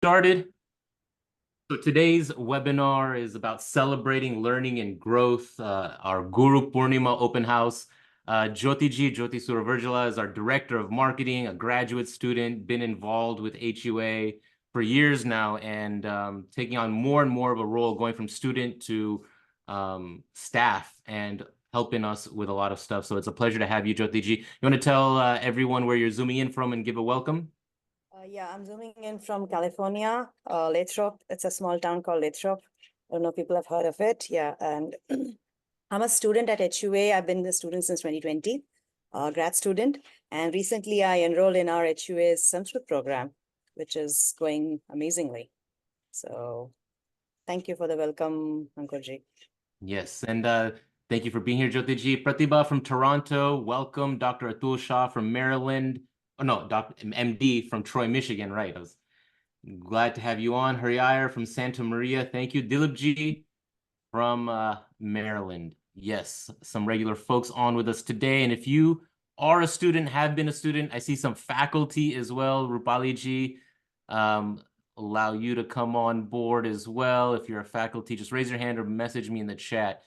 started. So today's webinar is about celebrating learning and growth, our Guru Poornima open house. Jyoti Suravirjala is our director of marketing, a graduate student, been involved with HUA for years now, and taking on more and more of a role, going from student to staff and helping us with a lot of stuff. So it's a pleasure to have you, Jyoti. You want to tell everyone where you're zooming in from and give a welcome? Yeah, I'm zooming in from California, Lathrop. It's a small town called Lathrop. I don't know if people have heard of it. Yeah, and I'm a student at HUA. I've been a student since 2020, grad student. And recently I enrolled in our HUA's Sanskrit program, which is going amazingly. So thank you for the welcome, Ankurji. Yes, and thank you for being here, Jyoti. Pratibha from Toronto, welcome. Dr. Atul Shah from Maryland. Oh, no, Dr. MD from Troy, Michigan, right. I was glad to have you on. Hari Iyer from Santa Maria, thank you. Dilipji from Maryland. Yes, some regular folks on with us today. And if you are a student, have been a student, I see some faculty as well. Rupaliji, allow you to come on board as well. If you're a faculty, just raise your hand or message me in the chat.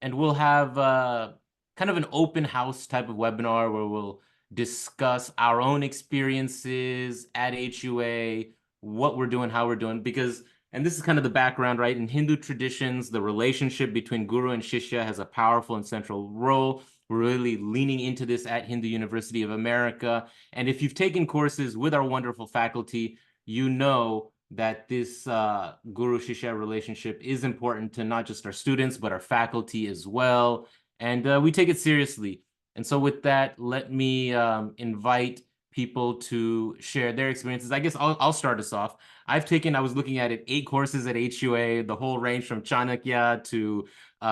And we'll have kind of an open house type of webinar where we'll discuss our own experiences at HUA, what we're doing, how we're doing, because, and this is kind of the background, right? In Hindu traditions, the relationship between Guru and Shishya has a powerful and central role. We're really leaning into this at Hindu University of America. And if you've taken courses with our wonderful faculty, you know that this Guru-Shishya relationship is important to not just our students, but our faculty as well. And we take it seriously. And so with that, let me invite people to share their experiences. I guess I'll start us off. I was looking at it, 8 courses at HUA, the whole range from Chanakya to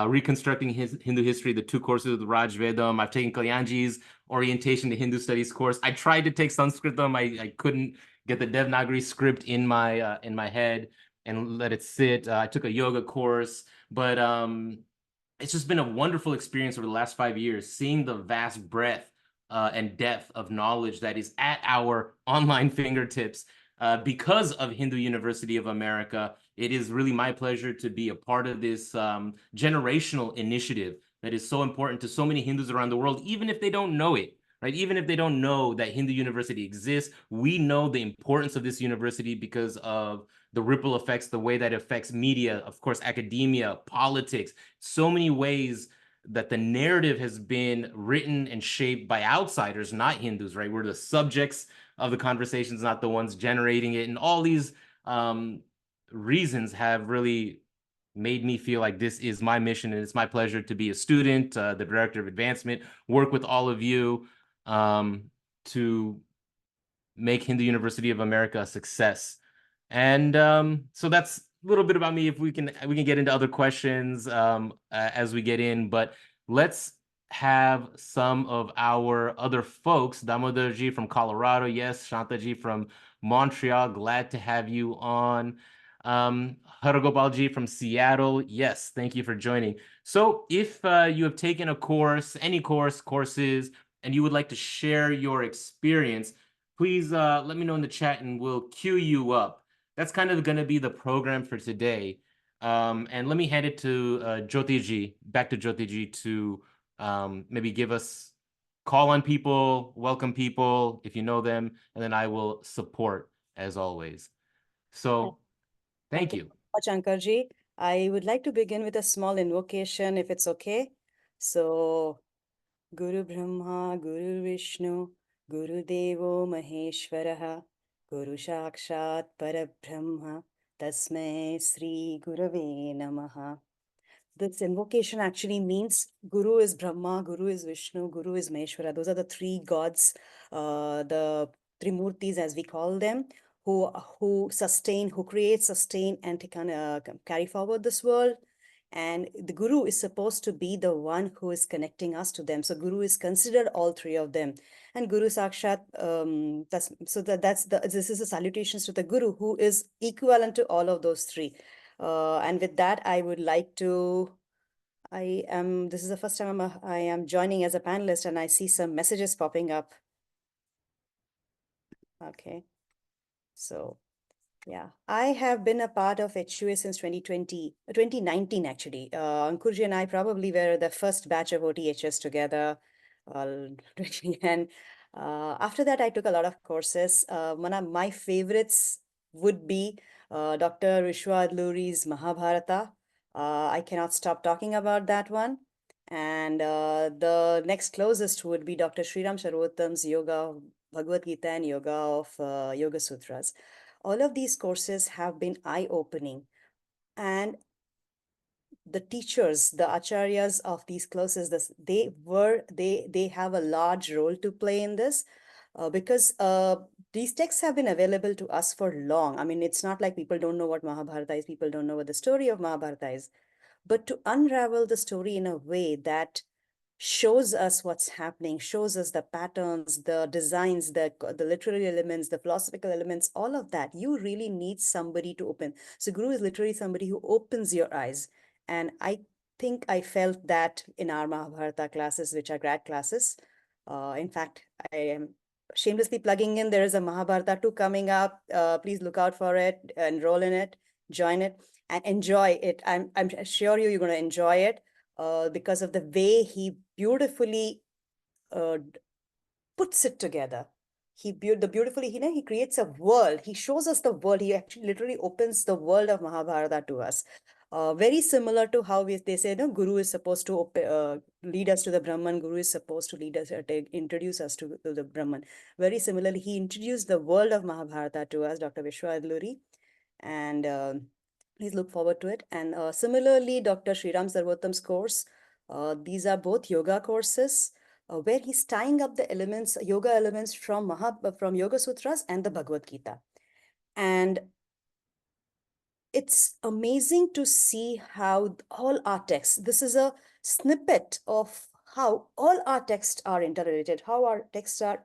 reconstructing Hindu history, the 2 courses of the Raj Vedam. I've taken Kalyanji's orientation to Hindu studies course. I tried to take Sanskritam. I couldn't get the Devanagari script in my head and let it sit. I took a yoga course, but it's just been a wonderful experience over the last 5 years, seeing the vast breadth and depth of knowledge that is at our online fingertips because of Hindu University of America. It is really my pleasure to be a part of this generational initiative that is so important to so many Hindus around the world, even if they don't know it. Right? Even if they don't know that Hindu University exists, we know the importance of this university because of the ripple effects, the way that it affects media, of course, academia, politics, so many ways that the narrative has been written and shaped by outsiders, not Hindus, right? We're the subjects of the conversations, not the ones generating it. And all these reasons have really made me feel like this is my mission, and it's my pleasure to be a student, the director of advancement, work with all of you to make Hindu University of America a success. And so that's a little bit about me. If we can get into other questions as we get in, but let's have some of our other folks. Damodarji from Colorado, yes. Shantaji from Montreal, glad to have you on. Haragopalji from Seattle, yes, thank you for joining. So if you have taken a course, any courses, and you would like to share your experience, please let me know in the chat and we'll queue you up. That's kind of going to be the program for today. And let me hand it to Jyotiji, back to Jyotiji to maybe give us, call on people, welcome people if you know them, and then I will support as always. So thank you. Ankurji, I would like to begin with a small invocation, if it's okay. So, Guru Brahma, Guru Vishnu, Guru Devo Maheshwaraha, Guru Sakshat Parabrahma, Tasmai Sri Gurave Namaha. This invocation actually means Guru is Brahma, Guru is Vishnu, Guru is Maheshwara. Those are the 3 gods, the Trimurtis as we call them, who sustain, who create, sustain, and to kind of carry forward this world. And the Guru is supposed to be the one who is connecting us to them. So Guru is considered all 3 of them. And Guru Sakshat, this is a salutations to the Guru who is equivalent to all of those 3. And with that, I would like to, this is the first time I am joining as a panelist, and I see some messages popping up. Okay, so Yeah, I have been a part of HUA since 2019 actually. Ankurji and I probably were the first batch of OTHS together. Uh, and after that, I took a lot of courses. One of my favorites would be Dr. Vishwa Adluri's Mahabharata. I cannot stop talking about that one. And the next closest would be Dr. Sriram Sharwattam's Yoga of Bhagavad Gita and Yoga of Yoga Sutras. All of these courses have been eye-opening, and the teachers, the acharyas of these courses, they have a large role to play in this, because these texts have been available to us for long. I mean, it's not like people don't know what Mahabharata is, people don't know what the story of Mahabharata is, but to unravel the story in a way that shows us what's happening, shows us the patterns, the designs, the literary elements, the philosophical elements, all of that. You really need somebody to open. So Guru is literally somebody who opens your eyes. And I think I felt that in our Mahabharata classes, which are grad classes. In fact, I am shamelessly plugging in. There is a Mahabharata 2 coming up. Please look out for it, enroll in it, join it, and enjoy it. I'm sure you're going to enjoy it because of the way he beautifully puts it together. Beautifully, he creates a world. He shows us the world. He actually literally opens the world of Mahabharata to us. Very similar to how they say, no, Guru is supposed to lead us to the Brahman. Guru is supposed to lead us, to introduce us to the Brahman. Very similarly, he introduced the world of Mahabharata to us, Dr. Vishwa Adluri, and please look forward to it. And similarly, Dr. Sriram Sarvottam's course, these are both yoga courses where he's tying up the elements, yoga elements from Yoga Sutras and the Bhagavad Gita. And it's amazing to see how all our texts, this is a snippet of how all our texts are interrelated, how our texts are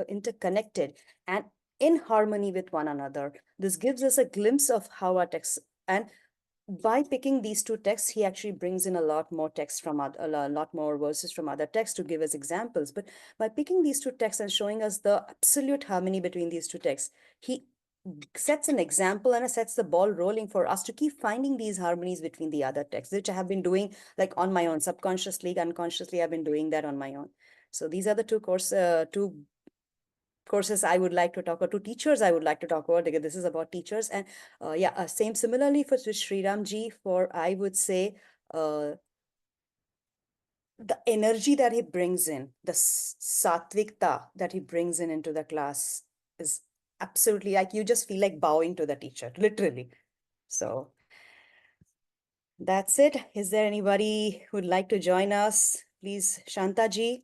interconnected and in harmony with one another. This gives us a glimpse of how our texts, and by picking these two texts, he actually brings in a lot more text from a lot more verses from other texts to give us examples. But by picking these two texts and showing us the absolute harmony between these two texts, he sets an example and sets the ball rolling for us to keep finding these harmonies between the other texts, which I have been doing like on my own, subconsciously, unconsciously, I've been doing that on my own. So these are the two courses I would like to talk about, two teachers I would like to talk about, because this is about teachers. And same similarly for Sri Ramji, for I would say the energy that he brings in, the satvikta that he brings in into the class is absolutely like you just feel like bowing to the teacher, literally. So that's it. Is there anybody who'd like to join us? Please, Shantaji.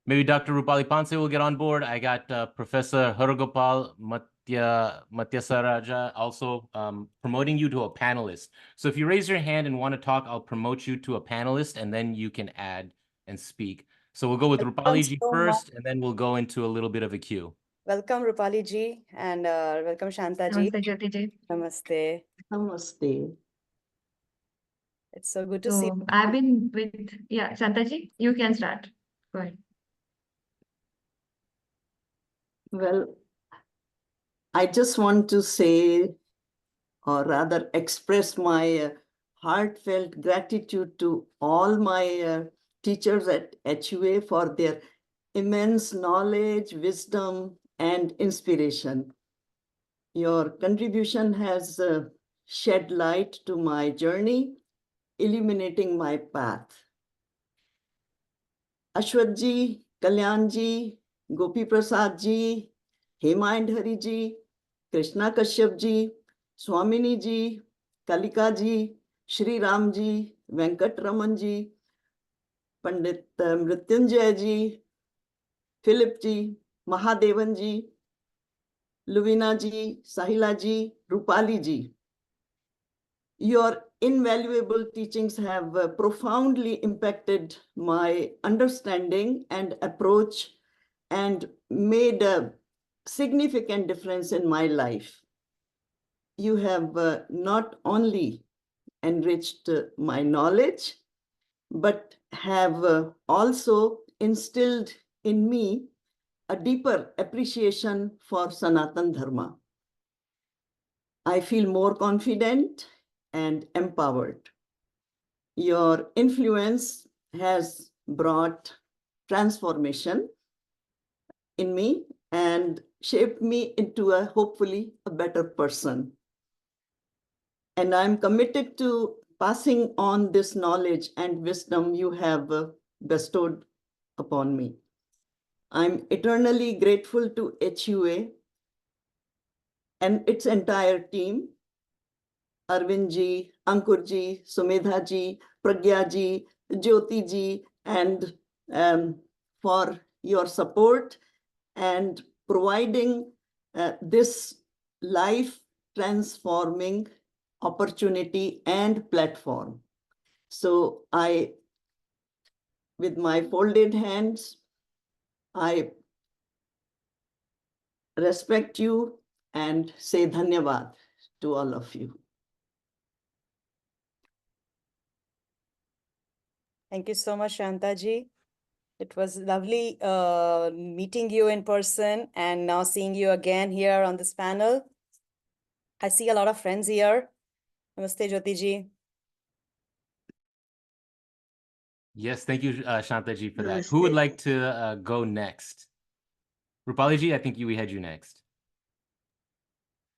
Maybe Dr. Rupali Panse will get on board. I got Professor Hargopal Matyasaraja also promoting you to a panelist. So if you raise your hand and want to talk, I'll promote you to a panelist, and then you can add and speak. So we'll go with Welcome Rupali ji so much. first, and then we'll go into a little bit of a queue. Welcome, Rupali ji, and welcome, Shanta ji. Namaste, Jyoti ji. Namaste. Namaste. It's so good to see So I've been with, yeah, Shantaji, you can start. Go ahead. Well, I just want to say, or rather express my heartfelt gratitude to all my teachers at HUA for their immense knowledge, wisdom, and inspiration. Your contribution has shed light to my journey, illuminating my path. Ashwat ji, Kalyan ji, Gopi Prasad ji, Hemandhari ji, Krishna Kashyap ji, Swamini ji, Kalika ji, Shri Ram ji, Venkat Raman ji, Pandit Mrityunjay ji, Philip ji, Mahadevan ji, Luvina ji, Sahila ji, Rupali ji. Your invaluable teachings have profoundly impacted my understanding and approach and made a significant difference in my life. You have not only enriched my knowledge, but have also instilled in me a deeper appreciation for Sanatan Dharma. I feel more confident and empowered. Your influence has brought transformation in me and shaped me into hopefully a better person. And I'm committed to passing on this knowledge and wisdom you have bestowed upon me. I'm eternally grateful to HUA and its entire team, Arvind ji, Ankur ji, Sumedha ji, Pragya ji, Jyoti ji, and for your support and providing this life transforming opportunity and platform. So with my folded hands, I respect you and say dhanyavad to all of you. Thank you so much, Shantaji. It was lovely meeting you in person and now seeing you again here on this panel. I see a lot of friends here. Namaste, Jyotiji. Yes, thank you, Shantaji, for that. Who would like to go next? Rupaliji, I think we had you next.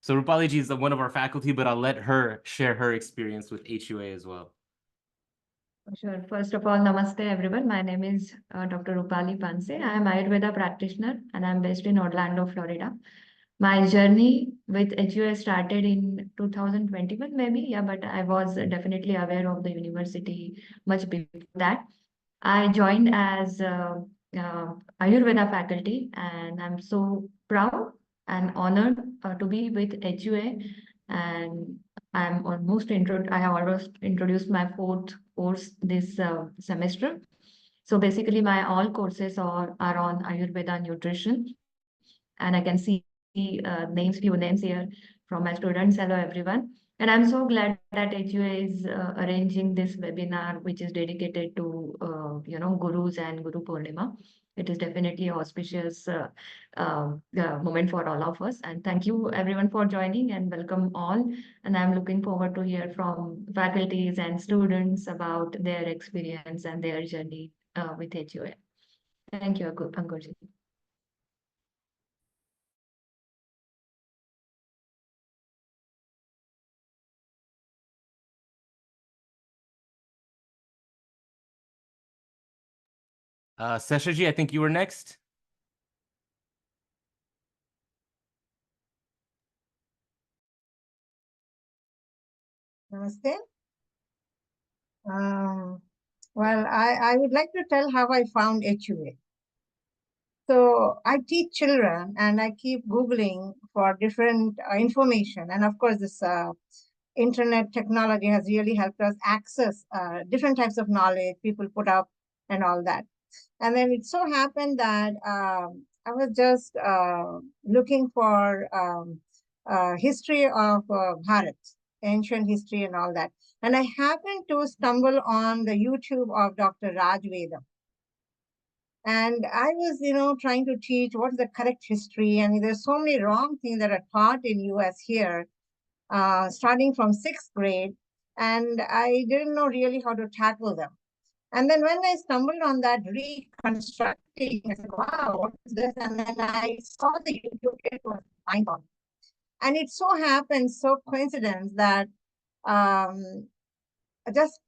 So Rupaliji is one of our faculty, but I'll let her share her experience with HUA as well. Sure. First of all, namaste everyone. My name is Dr. Rupali Panse. I am Ayurveda practitioner and I'm based in Orlando, Florida. My journey with HUA started in 2021 maybe, yeah, but I was definitely aware of the university much before that. I joined as Ayurveda faculty and I'm so proud and honored to be with HUA, and I have almost introduced my fourth course this semester. So basically my all courses are on Ayurveda nutrition, and I can see few names here from my students. Hello everyone. And I'm so glad that HUA is arranging this webinar, which is dedicated to, Gurus and Guru Poornima. It is definitely an auspicious moment for all of us. And thank you everyone for joining and welcome all. And I'm looking forward to hear from faculties and students about their experience and their journey with HUA. Thank you, Ankurji. Seshaji, I think you were next. Namaste. Well, I would like to tell how I found HUA. So I teach children and I keep Googling for different information. And of course, this internet technology has really helped us access different types of knowledge people put up and all that. And then it so happened that I was just looking for history of Bharat, ancient history and all that. And I happened to stumble on the YouTube of Dr. Raj Vedam. And I was, trying to teach what's the correct history. And there's so many wrong things that are taught in US here, starting from 6th grade. And I didn't know really how to tackle them. And then when I stumbled on that reconstructing, I said, wow, what is this? And then I saw the YouTube, it was mind-boggling. And it so happened, so coincidence that just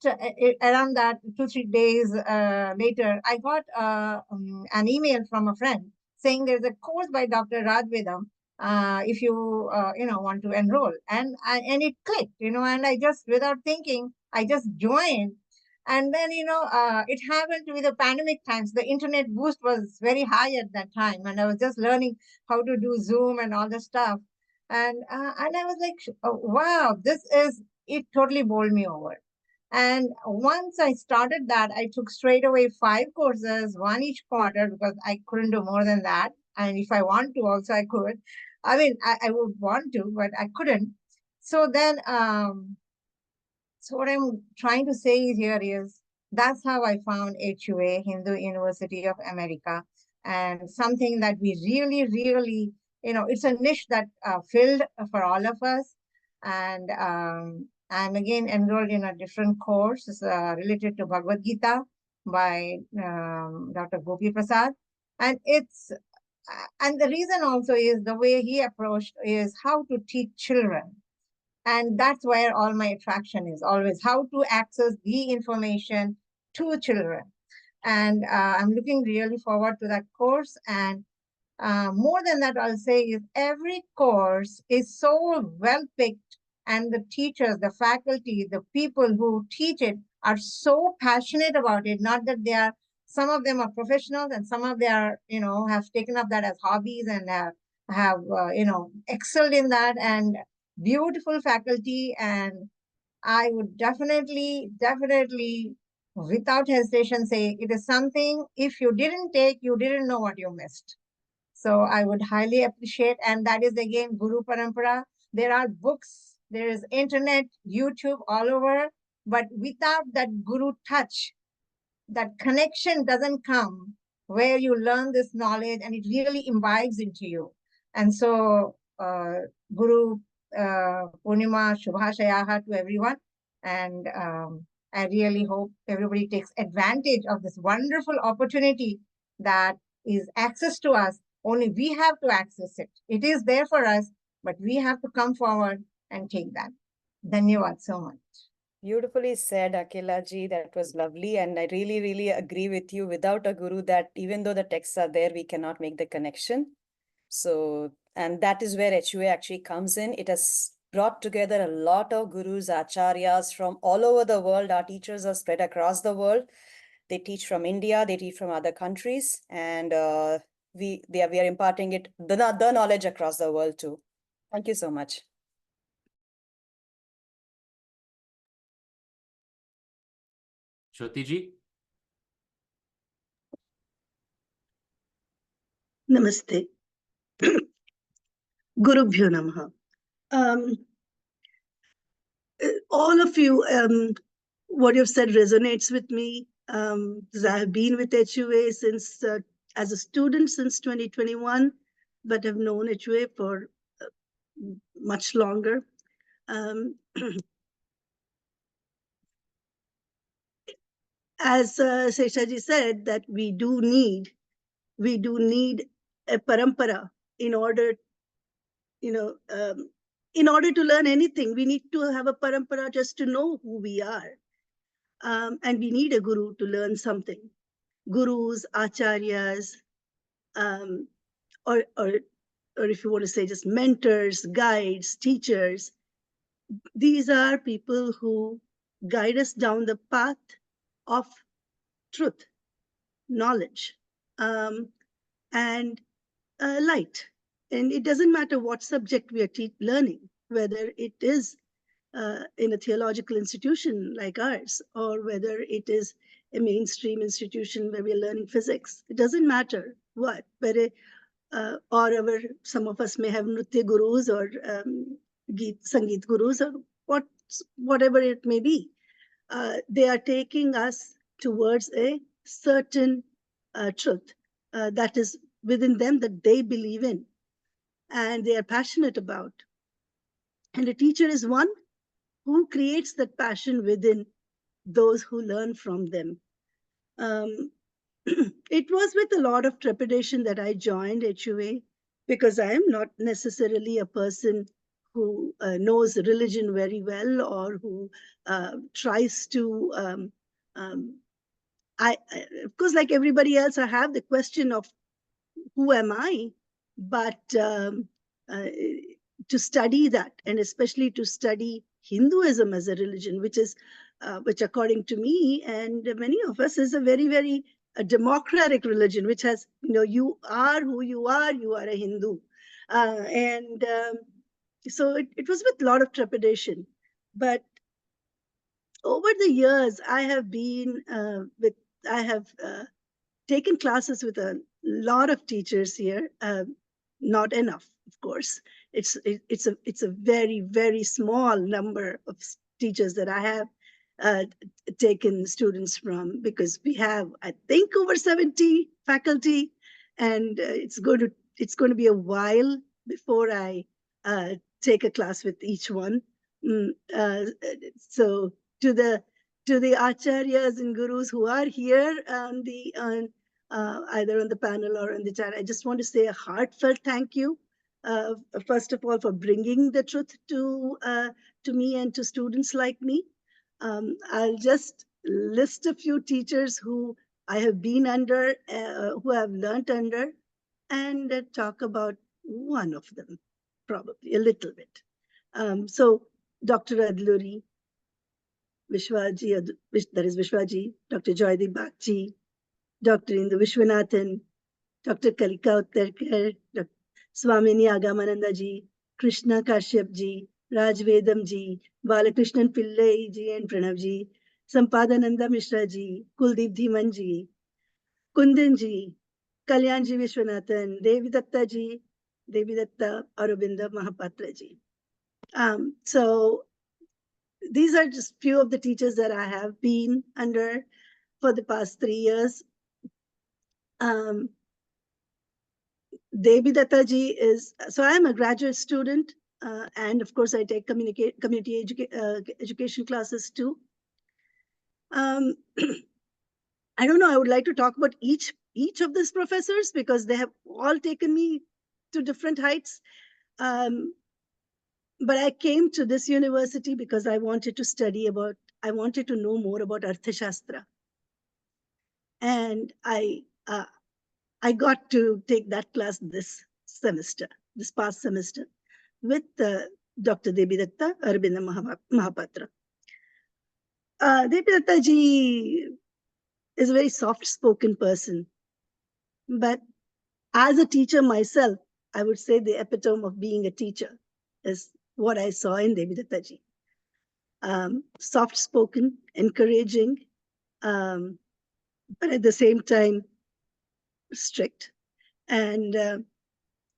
around that 2-3 days later, I got an email from a friend saying there's a course by Dr. Raj Vedam if you want to enroll, and it clicked, and I just, without thinking, I just joined. And then it happened to be the pandemic times. The internet boost was very high at that time, and I was just learning how to do Zoom and all the stuff. And I was like, oh, wow, this is it totally bowled me over. And once I started that, I took straight away 5 courses, 1 each quarter, because I couldn't do more than that. And if I want to also, I could. I mean, I would want to, but I couldn't. So then, so what I'm trying to say here is that's how I found HUA, Hindu University of America, and something that we really, really, it's a niche that filled for all of us. And I'm again enrolled in a different course related to Bhagavad Gita by Dr. Gopi Prasad. And and the reason also is the way he approached is how to teach children. And that's where all my attraction is always how to access the information to children. And I'm looking really forward to that course. And more than that, I'll say is every course is so well picked, and the teachers, the faculty, the people who teach it are so passionate about it. Not that they are, some of them are professionals and some of them are, have taken up that as hobbies and have excelled in that, and beautiful faculty. And I would definitely, without hesitation say it is something, if you didn't take, you didn't know what you missed. So I would highly appreciate, and that is again Guru Parampara. There are books, there is internet, YouTube all over, but without that Guru touch, that connection doesn't come where you learn this knowledge and it really imbibes into you. And so Guru Poornima Shubhashayaha to everyone. And I really hope everybody takes advantage of this wonderful opportunity that is access to us. Only we have to access it. It is there for us, but we have to come forward and take that. Dhanyavad so much. Beautifully said, Akila ji. That was lovely. And I really, really agree with you. Without a guru, that even though the texts are there, we cannot make the connection. So, and that is where HUA actually comes in. It has brought together a lot of gurus, acharyas from all over the world. Our teachers are spread across the world. They teach from India, they teach from other countries, and we are imparting the knowledge across the world too. Thank you so much. Jyoti ji? Namaste. Guru Poornima. All of you, what you've said resonates with me. Because I have been with HUA since, as a student since 2021, but have known HUA for much longer. As Seshaji said, that we do need a parampara in order, in order to learn anything. We need to have a parampara just to know who we are. And we need a guru to learn something. Gurus, acharyas, or if you want to say just mentors, guides, teachers. These are people who guide us down the path of truth, knowledge, and light. And it doesn't matter what subject we are learning, whether it is in a theological institution like ours, or whether it is a mainstream institution where we're learning physics. It doesn't matter what, but or some of us may have Nritya gurus or Sangeet gurus or whatever it may be. They are taking us towards a certain truth that is within them, that they believe in and they are passionate about. And a teacher is one who creates that passion within those who learn from them. It was with a lot of trepidation that I joined HUA, because I am not necessarily a person who knows religion very well, or who tries to, of course, like everybody else, I have the question of who am I? But to study that, and especially to study Hinduism as a religion, which according to me and many of us is a very, very democratic religion, which has, you are who you are a Hindu. So it was with a lot of trepidation. But over the years, I have taken classes with a lot of teachers here. Not enough, of course. It's a very, very small number of teachers that I have taken students from, because we have, I think, over 70 faculty, and it's going to be a while before I take a class with each one. So to the acharyas and gurus who are here on the either on the panel or in the chat, I just want to say a heartfelt thank you. First of all, for bringing the truth to me and to students like me. I'll just list a few teachers who I have been under, who I've learned under, and talk about one of them, probably a little bit. So Dr. Adluri, Vishwaji, that is Vishwaji, Dr. Joydeep Bakchi, Dr. Indu Vishwanathan, Dr. Kalika Uttarkar, Swamini Agamananda ji, Krishna Kashyap ji, Raj Vedam ji, Balakrishnan Pillai ji and Pranav ji, Sampadananda Mishra ji, Kuldeep Dhiman ji, Kundan ji, Kalyan ji Vishwanathan, Devidatta ji, Devidatta Aurobindo Mahapatra ji. So these are just few of the teachers that I have been under for the past 3 years. Devidatta ji is, so I am a graduate student, and of course I take community education classes too. I don't know, I would like to talk about each of these professors, because they have all taken me to different heights. But I came to this university because I wanted to know more about Arthashastra. And I got to take that class this past semester, with Dr. Devidatta Aurobindo Mahapatra. Devidatta ji is a very soft-spoken person, but as a teacher myself, I would say the epitome of being a teacher is what I saw in Devidatta ji. Soft-spoken, encouraging, but at the same time strict, and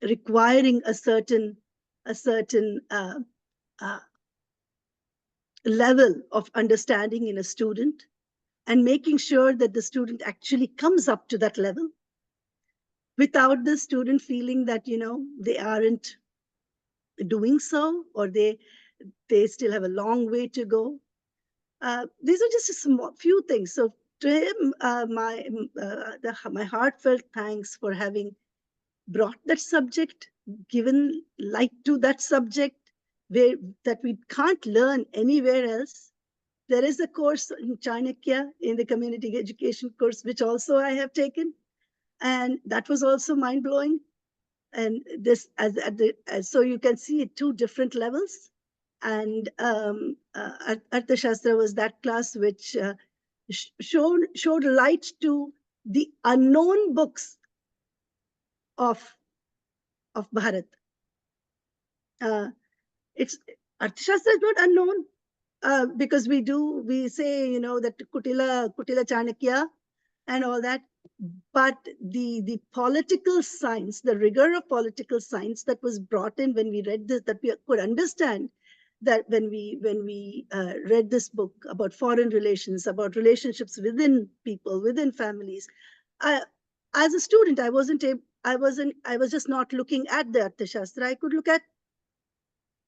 requiring a certain level of understanding in a student, and making sure that the student actually comes up to that level, without the student feeling that, they aren't doing so, or they still have a long way to go. These are just a few things. So to him, my heartfelt thanks for having brought that subject, given light to that subject, that we can't learn anywhere else. There is a course in Chanakya, in the community education course, which also I have taken, and that was also mind-blowing. And this, so you can see at 2 different levels. And Arthashastra was that class which showed light to the unknown books of Bharat. Arthashastra is not unknown, because we say, that Kutila Chanakya and all that, but the political science, the rigor of political science that was brought in when we read this, that we could understand that when we read this book about foreign relations, about relationships within people, within families. As a student, I was just not looking at the Arthashastra. I could look at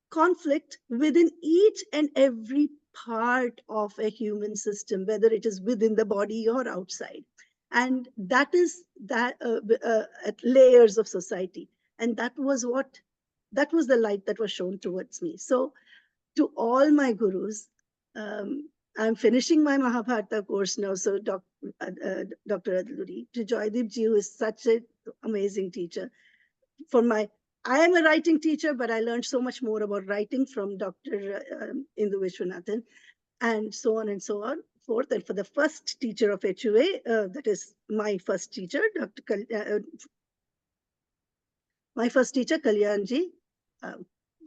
conflict within each and every part of a human system, whether it is within the body or outside. And that is at layers of society. And that was the light that was shown towards me. So to all my gurus, I'm finishing my Mahabharata course now. So Dr. Adluri, to Joydeep ji, who is such an amazing teacher. I am a writing teacher, but I learned so much more about writing from Dr. Indu Vishwanathan, and so on and so on forth. And for the first teacher of HUA, that is my first teacher, my first teacher, Kalyanji,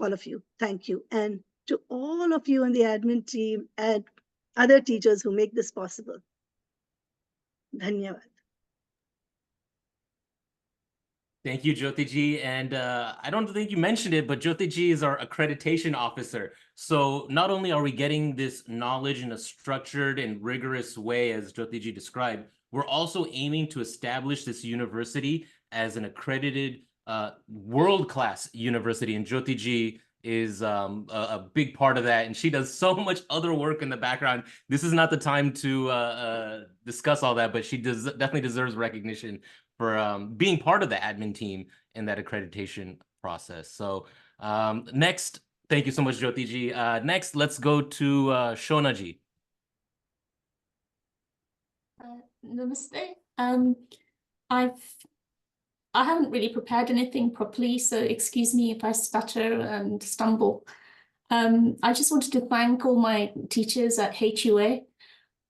all of you, thank you. And to all of you on the admin team, and other teachers who make this possible. Dhanyavad. Thank you, Jyoti-ji. And I don't think you mentioned it, but Jyoti-ji is our accreditation officer. So not only are we getting this knowledge in a structured and rigorous way, as Jyoti-ji described, we're also aiming to establish this university as an accredited world-class university. And Jyoti-ji is a big part of that. And she does so much other work in the background. This is not the time to discuss all that, but she definitely deserves recognition for being part of the admin team in that accreditation process. So next, thank you so much, Jyoti-ji. Next, let's go to Shona-ji. Namaste. I haven't really prepared anything properly, so excuse me if I stutter and stumble. I just wanted to thank all my teachers at HUA.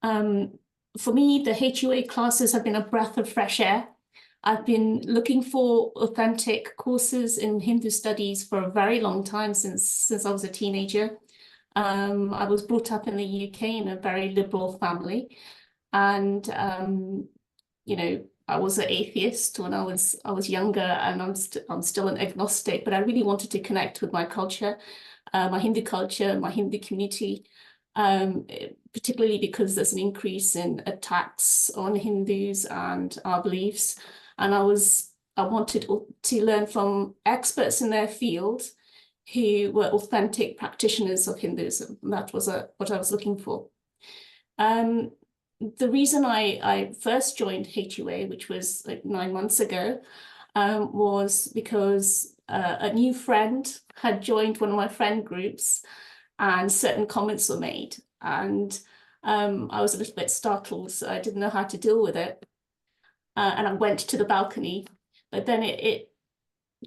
For me, the HUA classes have been a breath of fresh air. I've been looking for authentic courses in Hindu studies for a very long time, since I was a teenager. I was brought up in the UK in a very liberal family, and you know, I was an atheist when I was younger, and I'm still an agnostic. But I really wanted to connect with my culture, my Hindu culture, my Hindu community, particularly because there's an increase in attacks on Hindus and our beliefs. And I wanted to learn from experts in their field who were authentic practitioners of Hinduism. And that was what I was looking for. The reason I first joined HUA, which was like 9 months ago, was because a new friend had joined one of my friend groups, and certain comments were made. And I was a little bit startled, so I didn't know how to deal with it. And I went to the balcony, but then it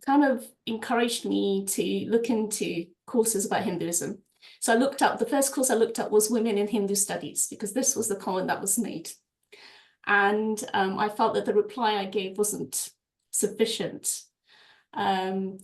kind of encouraged me to look into courses about Hinduism. So I looked up, the first course I looked up was Women in Hindu Studies, because this was the comment that was made. And I felt that the reply I gave wasn't sufficient. And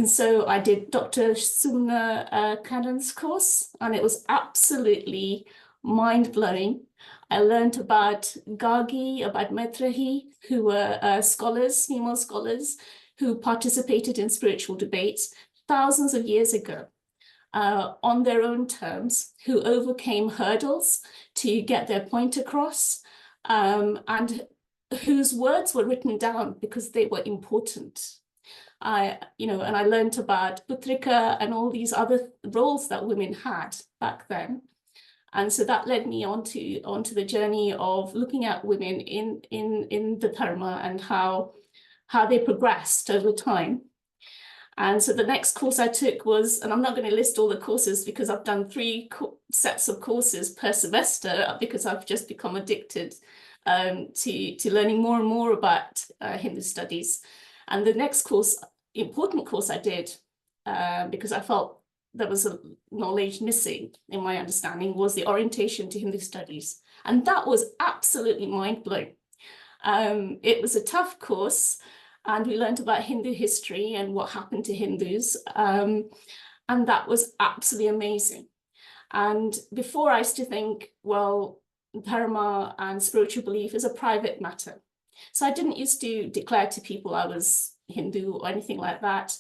so I did Dr. Sumna Kannan's course, and it was absolutely mind-blowing. I learned about Gargi, about Maitrahi, who were scholars, female scholars, who participated in spiritual debates thousands of years ago on their own terms, who overcame hurdles to get their point across, and whose words were written down because they were important. And I learned about Putrika and all these other roles that women had back then. And so that led me onto the journey of looking at women in the Dharma and how they progressed over time. And so the next course I took was, and I'm not going to list all the courses because I've done 3 sets of courses per semester, because I've just become addicted to learning more and more about Hindu studies. And the next course, important course I did, because I felt there was a knowledge missing in my understanding, was the orientation to Hindu studies. And that was absolutely mind-blowing. It was a tough course, and we learned about Hindu history and what happened to Hindus. And that was absolutely amazing. And before, I used to think, well, dharma and spiritual belief is a private matter. So I didn't used to declare to people I was Hindu or anything like that.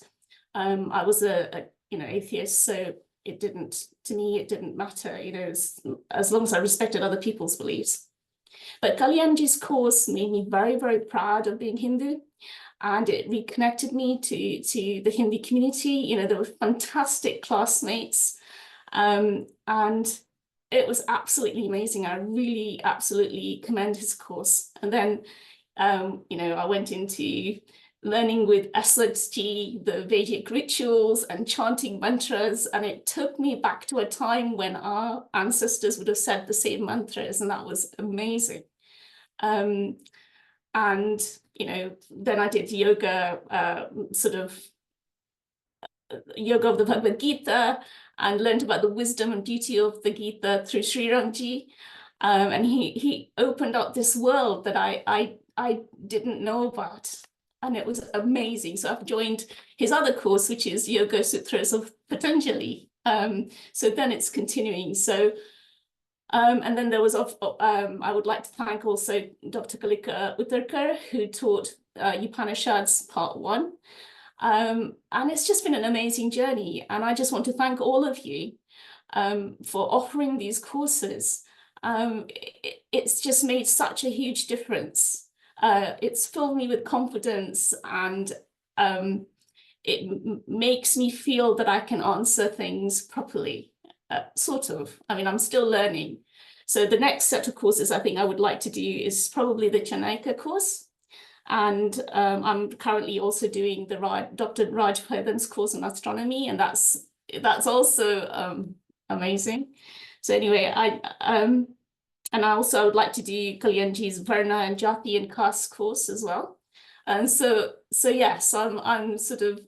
I was a atheist, so it didn't matter, as long as I respected other people's beliefs. But Kalyanji's course made me very, very proud of being Hindu, and it reconnected me to the Hindu community. There were fantastic classmates, and it was absolutely amazing. I really absolutely commend his course. And then, I went into learning with Asladji, the Vedic rituals and chanting mantras, and it took me back to a time when our ancestors would have said the same mantras, and that was amazing. And then I did yoga, yoga of the Bhagavad Gita, and learned about the wisdom and beauty of the Gita through Sri Ramji. And he opened up this world that I didn't know about. And it was amazing. So I've joined his other course, which is Yoga Sutras of Patanjali. So then it's continuing. So And then there was, I would like to thank also Dr. Kalika Uttarkar, who taught Upanishads Part 1. And it's just been an amazing journey. And I just want to thank all of you for offering these courses. It's just made such a huge difference. It's filled me with confidence, and it makes me feel that I can answer things properly, sort of. I mean, I'm still learning. So the next set of courses I think I would like to do is probably the Chanayika course. And I'm currently also doing the Dr. Raj Pradhan's course on astronomy, and that's also amazing. So anyway, and I also would like to do Kalyanji's Varna and Jati and Caste course as well. And so yes, I'm sort of,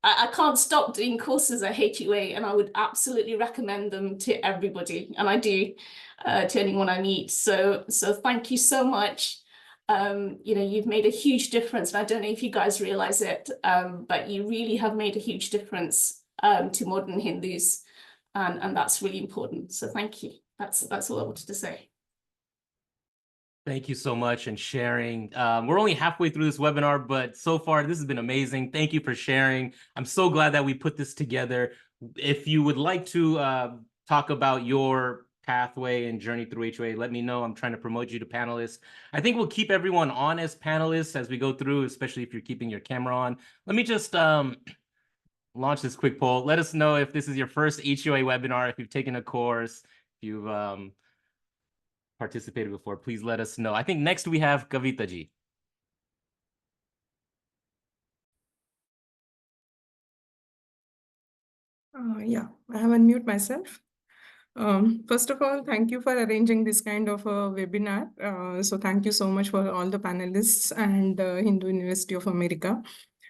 I can't stop doing courses at HUA, and I would absolutely recommend them to everybody, and I do, to anyone I meet. So thank you so much. You know, you've made a huge difference, and I don't know if you guys realize it, but you really have made a huge difference to modern Hindus, and that's really important. So thank you. That's all I wanted to say. Thank you so much and sharing. We're only halfway through this webinar, but so far this has been amazing. Thank you for sharing. I'm so glad that we put this together. If you would like to talk about your pathway and journey through HUA, let me know. I'm trying to promote you to panelists. I think we'll keep everyone on as panelists as we go through, especially if you're keeping your camera on. Let me just launch this quick poll. Let us know if this is your first HUA webinar, if you've taken a course, if you've participated before. Please let us know. I think next we have Kavita ji. Yeah, I have unmute myself. First of all, thank you for arranging this kind of a webinar. So thank you so much for all the panelists and Hindu University of America.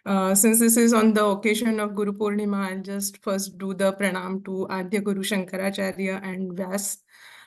Since this is on the occasion of Guru Poornima, I'll just first do the pranam to Adya Guru Shankaracharya and Vyas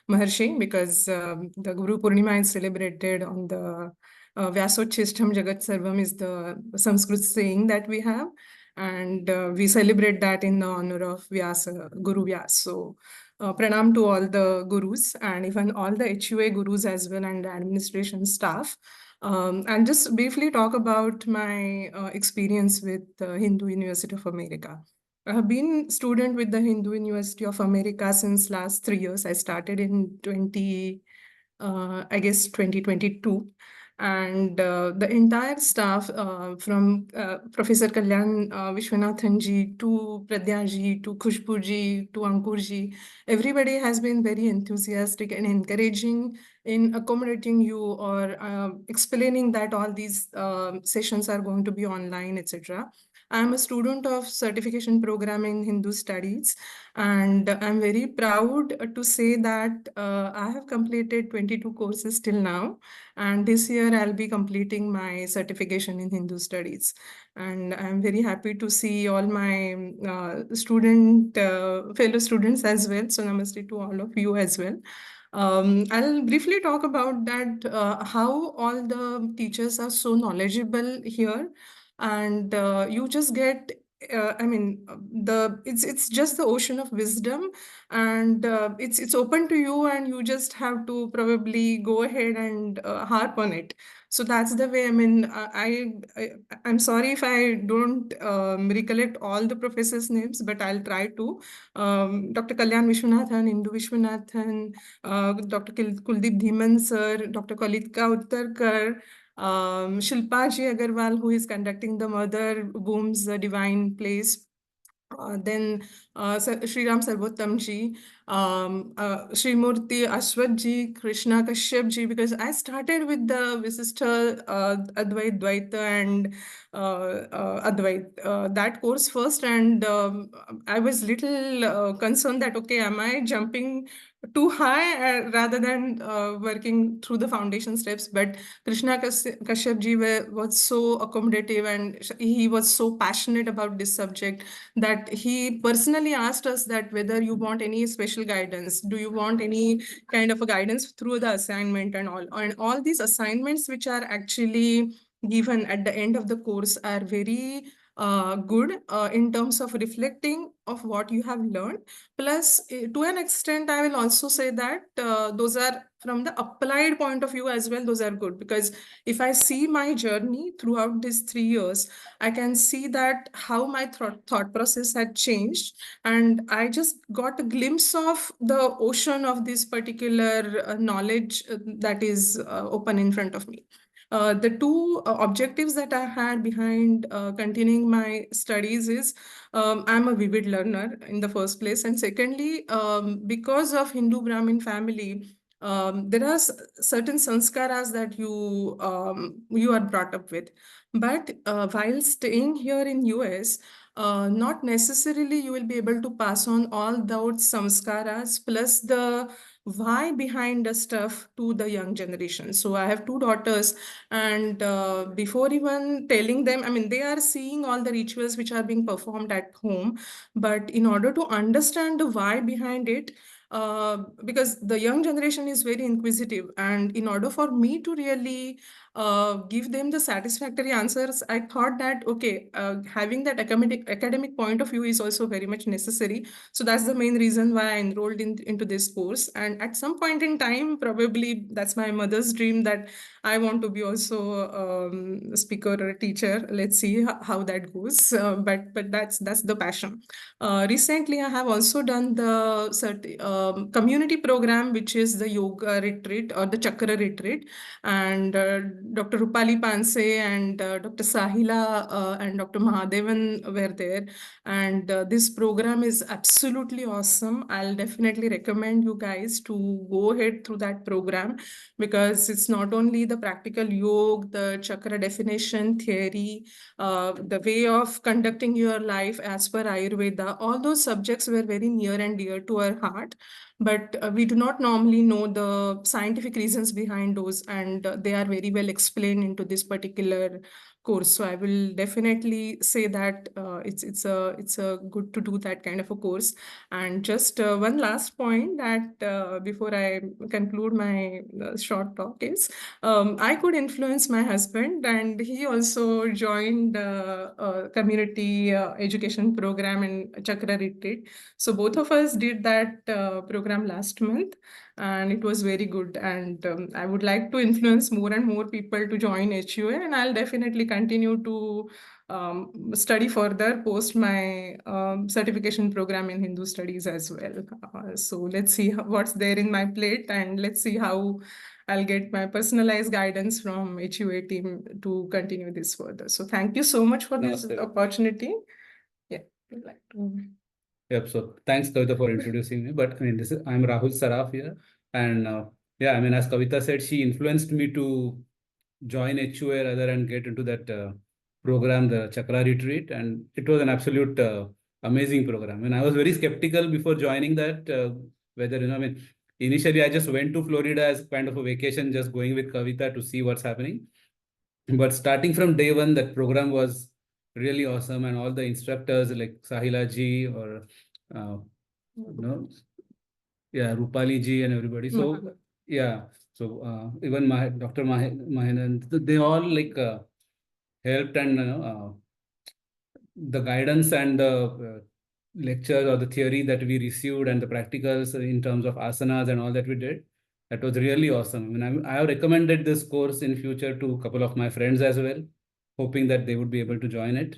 Maharshi, because the Guru Poornima is celebrated on the Vyasochishtam Jagat Sarvam is the Sanskrit saying that we have. And we celebrate that in the honor of Vyasa, Guru Vyas. So pranam to all the gurus and even all the HUA gurus as well, and the administration staff. And just briefly talk about my experience with Hindu University of America. I have been student with the Hindu University of America since last 3 years. I started in 2022. And the entire staff from Professor Kalyan Vishwanathan ji to Pradya ji to Khushbu ji to Ankur ji, everybody has been very enthusiastic and encouraging in accommodating you or explaining that all these sessions are going to be online, etc. I'm a student of certification program in Hindu studies, and I'm very proud to say that I have completed 22 courses till now. And this year I'll be completing my certification in Hindu studies. And I'm very happy to see all my fellow students as well. So namaste to all of you as well. I'll briefly talk about that, how all the teachers are so knowledgeable here. And you just get it's just the ocean of wisdom, and it's open to you, and you just have to probably go ahead and harp on it. So that's the way. I mean, I'm sorry if I don't recollect all the professors' names, but I'll try to. Dr. Kalyan Vishwanathan, Indu Vishwanathan, Dr. Kuldeep Dhiman sir, Dr. Kalitka Uttarkar, Shilpa Ji Agarwal, who is conducting the Mother Womb's Divine Place. Then Sri Ram Sarvottam ji, Sri Murti Ashwat ji, Krishna Kashyap ji, because I started with the Visishta Advait, Dvaita and Advait, that course first, and I was little concerned that, okay, am I jumping too high rather than working through the foundation steps? But Krishna Kashyap ji was so accommodative, and he was so passionate about this subject that he personally asked us that whether you want any special guidance, do you want any kind of a guidance through the assignment and all these assignments which are actually given at the end of the course are very good in terms of reflecting of what you have learned. Plus, to an extent, I will also say that those are from the applied point of view as well, those are good, because if I see my journey throughout these 3 years, I can see that how my thought process had changed, and I just got a glimpse of the ocean of this particular knowledge that is open in front of me. The two objectives that I had behind continuing my studies is I'm a vivid learner in the first place, and secondly, because of Hindu Brahmin family, there are certain sanskaras that you are brought up with. But while staying here in US, not necessarily you will be able to pass on all those samskaras plus the why behind the stuff to the young generation. So I have 2 daughters, and before even telling them, I mean, they are seeing all the rituals which are being performed at home, but in order to understand the why behind it, because the young generation is very inquisitive, and in order for me to really give them the satisfactory answers, I thought that, okay, having that academic point of view is also very much necessary. So that's the main reason why I enrolled into this course. And at some point in time, probably that's my mother's dream, that I want to be also a speaker or a teacher. Let's see how that goes. But that's the passion. Recently, I have also done the community program, which is the yoga retreat or the chakra retreat. And Dr. Rupali Panse and Dr. Sahila and Dr. Mahadevan were there. And this program is absolutely awesome. I'll definitely recommend you guys to go ahead through that program, because it's not only the practical yoga, the chakra definition, theory, the way of conducting your life as per Ayurveda. All those subjects were very near and dear to our heart, but we do not normally know the scientific reasons behind those, and they are very well explained into this particular course. So I will definitely say that it's a good to do that kind of a course. And just one last point that before I conclude my short talk is, I could influence my husband, and he also joined a community education program in Chakra Retreat. So both of us did that program last month, and it was very good. And I would like to influence more and more people to join HUA, and I'll definitely continue to study further post my certification program in Hindu studies as well. So let's see what's there in my plate, and let's see how I'll get my personalized guidance from HUA team to continue this further. So thank you so much for this opportunity. Yeah, I'd like to. Yep. So thanks, Kavita, for introducing me. But I mean, I'm Rahul Saraf here, and yeah, I mean, as Kavita said, she influenced me to join HUA rather and get into that program, the Chakra Retreat, and it was an absolute amazing program. And I was very skeptical before joining that, whether, I mean, initially I just went to Florida as kind of a vacation, just going with Kavita to see what's happening. But starting from day one, that program was really awesome, and all the instructors like Sahila ji or yeah, Rupali ji and everybody. So yeah, so even Dr. Mahenan, they all like helped, and the guidance and the lectures or the theory that we received and the practicals in terms of asanas and all that we did, that was really awesome. I mean, I have recommended this course in future to a couple of my friends as well, hoping that they would be able to join it.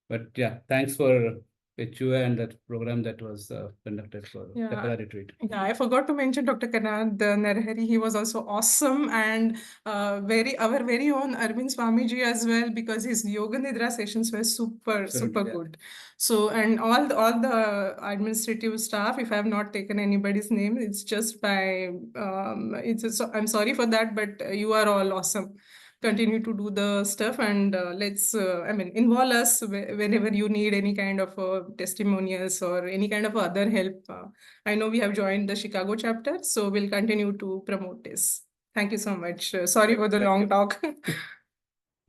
But yeah, thanks for HUA and that program that was conducted for Chakra Retreat. Yeah, I forgot to mention Dr. Kanad Narahari. He was also awesome, and our very own Arvind Swamiji as well, because his Yoga Nidra sessions were super good. So, and all the administrative staff, if I have not taken anybody's name, it's just by I'm sorry for that, but you are all awesome. Continue to do the stuff, and let's involve us whenever you need any kind of testimonials or any kind of other help. I know we have joined the Chicago chapter, so we'll continue to promote this. Thank you so much. Sorry for the long talk.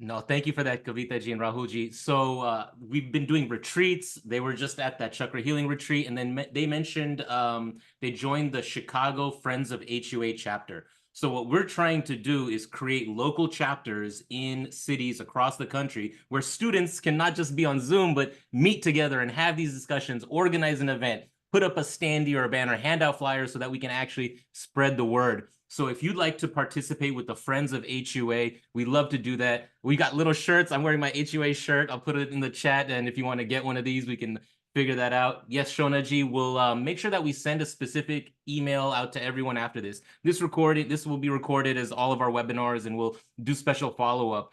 No, thank you for that, Kavita ji and Rahul ji. So we've been doing retreats. They were just at that chakra healing retreat, and then they mentioned they joined the Chicago Friends of HUA chapter. So what we're trying to do is create local chapters in cities across the country where students can not just be on Zoom, but meet together and have these discussions, organize an event, put up a standee or a banner, hand out flyers so that we can actually spread the word. So if you'd like to participate with the Friends of HUA, we love to do that. We got little shirts. I'm wearing my HUA shirt. I'll put it in the chat. And if you want to get one of these, we can figure that out. Yes, Shonaji, we'll make sure that we send a specific email out to everyone after this. This will be recorded as all of our webinars, and we'll do special follow-up.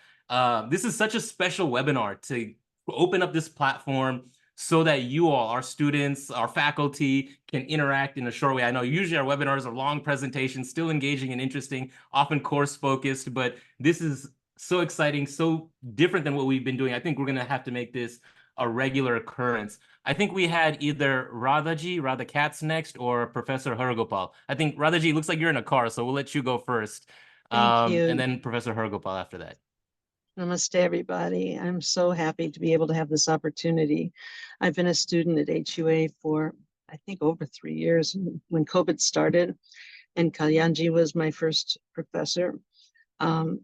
This is such a special webinar to open up this platform so that you all, our students, our faculty, can interact in a short way. I know usually our webinars are long presentations, still engaging and interesting, often course-focused, but this is so exciting, so different than what we've been doing. I think we're going to have to make this a regular occurrence. I think we had either Radha Katz next, or Professor Hargopal. I think Radhaji, looks like you're in a car, so we'll let you go first. Thank you. And then Professor Hargopal after that. Namaste, everybody. I'm so happy to be able to have this opportunity. I've been a student at HUA for, I think, over 3 years when COVID started, and Kalyanji was my first professor. And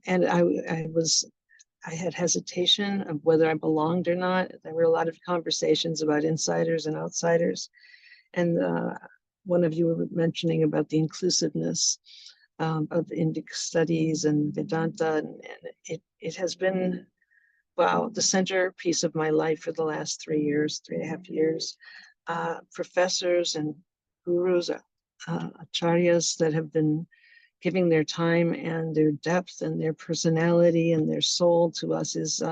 I had hesitation of whether I belonged or not. There were a lot of conversations about insiders and outsiders. And one of you were mentioning about the inclusiveness of Indic studies and Vedanta. And it has been, wow, the centerpiece of my life for the last 3 years, 3.5 years. Professors and gurus, acharyas that have been giving their time and their depth and their personality and their soul to us is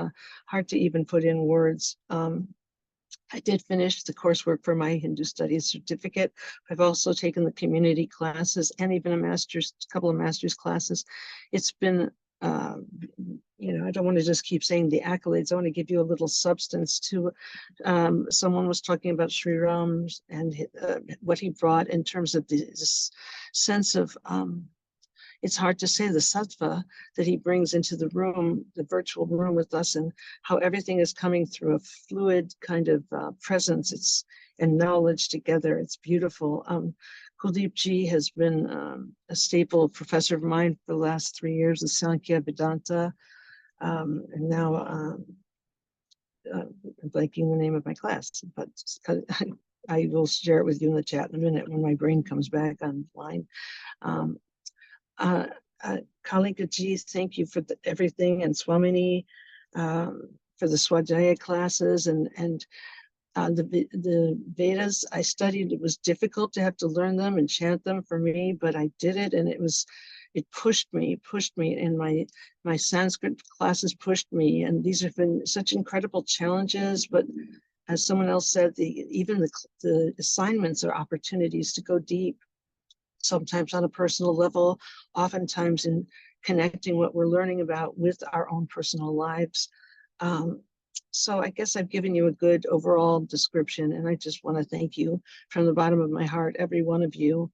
hard to even put in words. I did finish the coursework for my Hindu Studies certificate. I've also taken the community classes and even a couple of master's classes. It's been, I don't want to just keep saying the accolades. I want to give you a little substance to, someone was talking about Sri Ram and what he brought in terms of this sense of, it's hard to say the sattva that he brings into the room, the virtual room with us, and how everything is coming through a fluid kind of presence and knowledge together. It's beautiful. Kuldeep Ji has been a staple professor of mine for the last 3 years of Sankhya Vedanta. And now I'm blanking the name of my class, but I will share it with you in the chat in a minute when my brain comes back online. Kalika Ji, thank you for everything, and Swamini for the Swadhyaya classes and the Vedas I studied. It was difficult to have to learn them and chant them for me, but I did it, and it pushed me, and my Sanskrit classes pushed me, and these have been such incredible challenges. But as someone else said, even the assignments are opportunities to go deep, sometimes on a personal level, oftentimes in connecting what we're learning about with our own personal lives. So I guess I've given you a good overall description, and I just want to thank you from the bottom of my heart, every one of you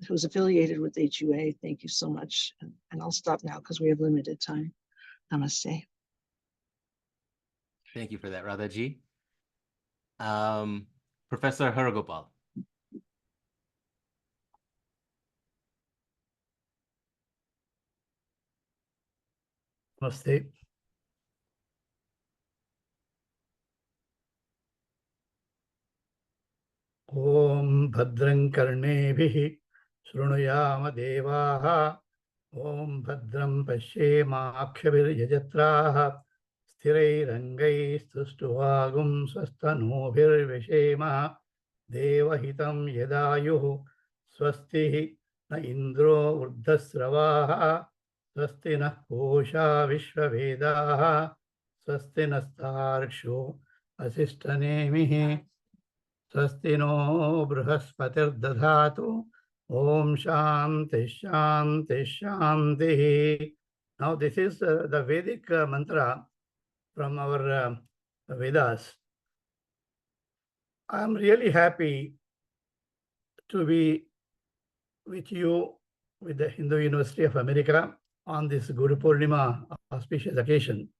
who's affiliated with HUA. Thank you so much. And I'll stop now because we have limited time. Namaste. Thank you for that, Radhaji. Professor Hargopal. Namaste. Om Bhadram Karnebihi Shrunuyama Devaha Om Bhadram Pashyemakshabhir Yajatraha Sthirairangai Stustuvagum Swastanobhir Vishema Devahitam Yadayuhu Swastihi Na Indro Urdhasravaha Swasti Nah Posha Vishwavedaha Swasti Nastarsho Asistanemihi Swasti no Brihaspatirdadhatu Om Shanti Shanti Shanti. Now this is the Vedic mantra from our Vedas. I am really happy to be with you with the Hindu University of America on this Guru Poornima auspicious occasion.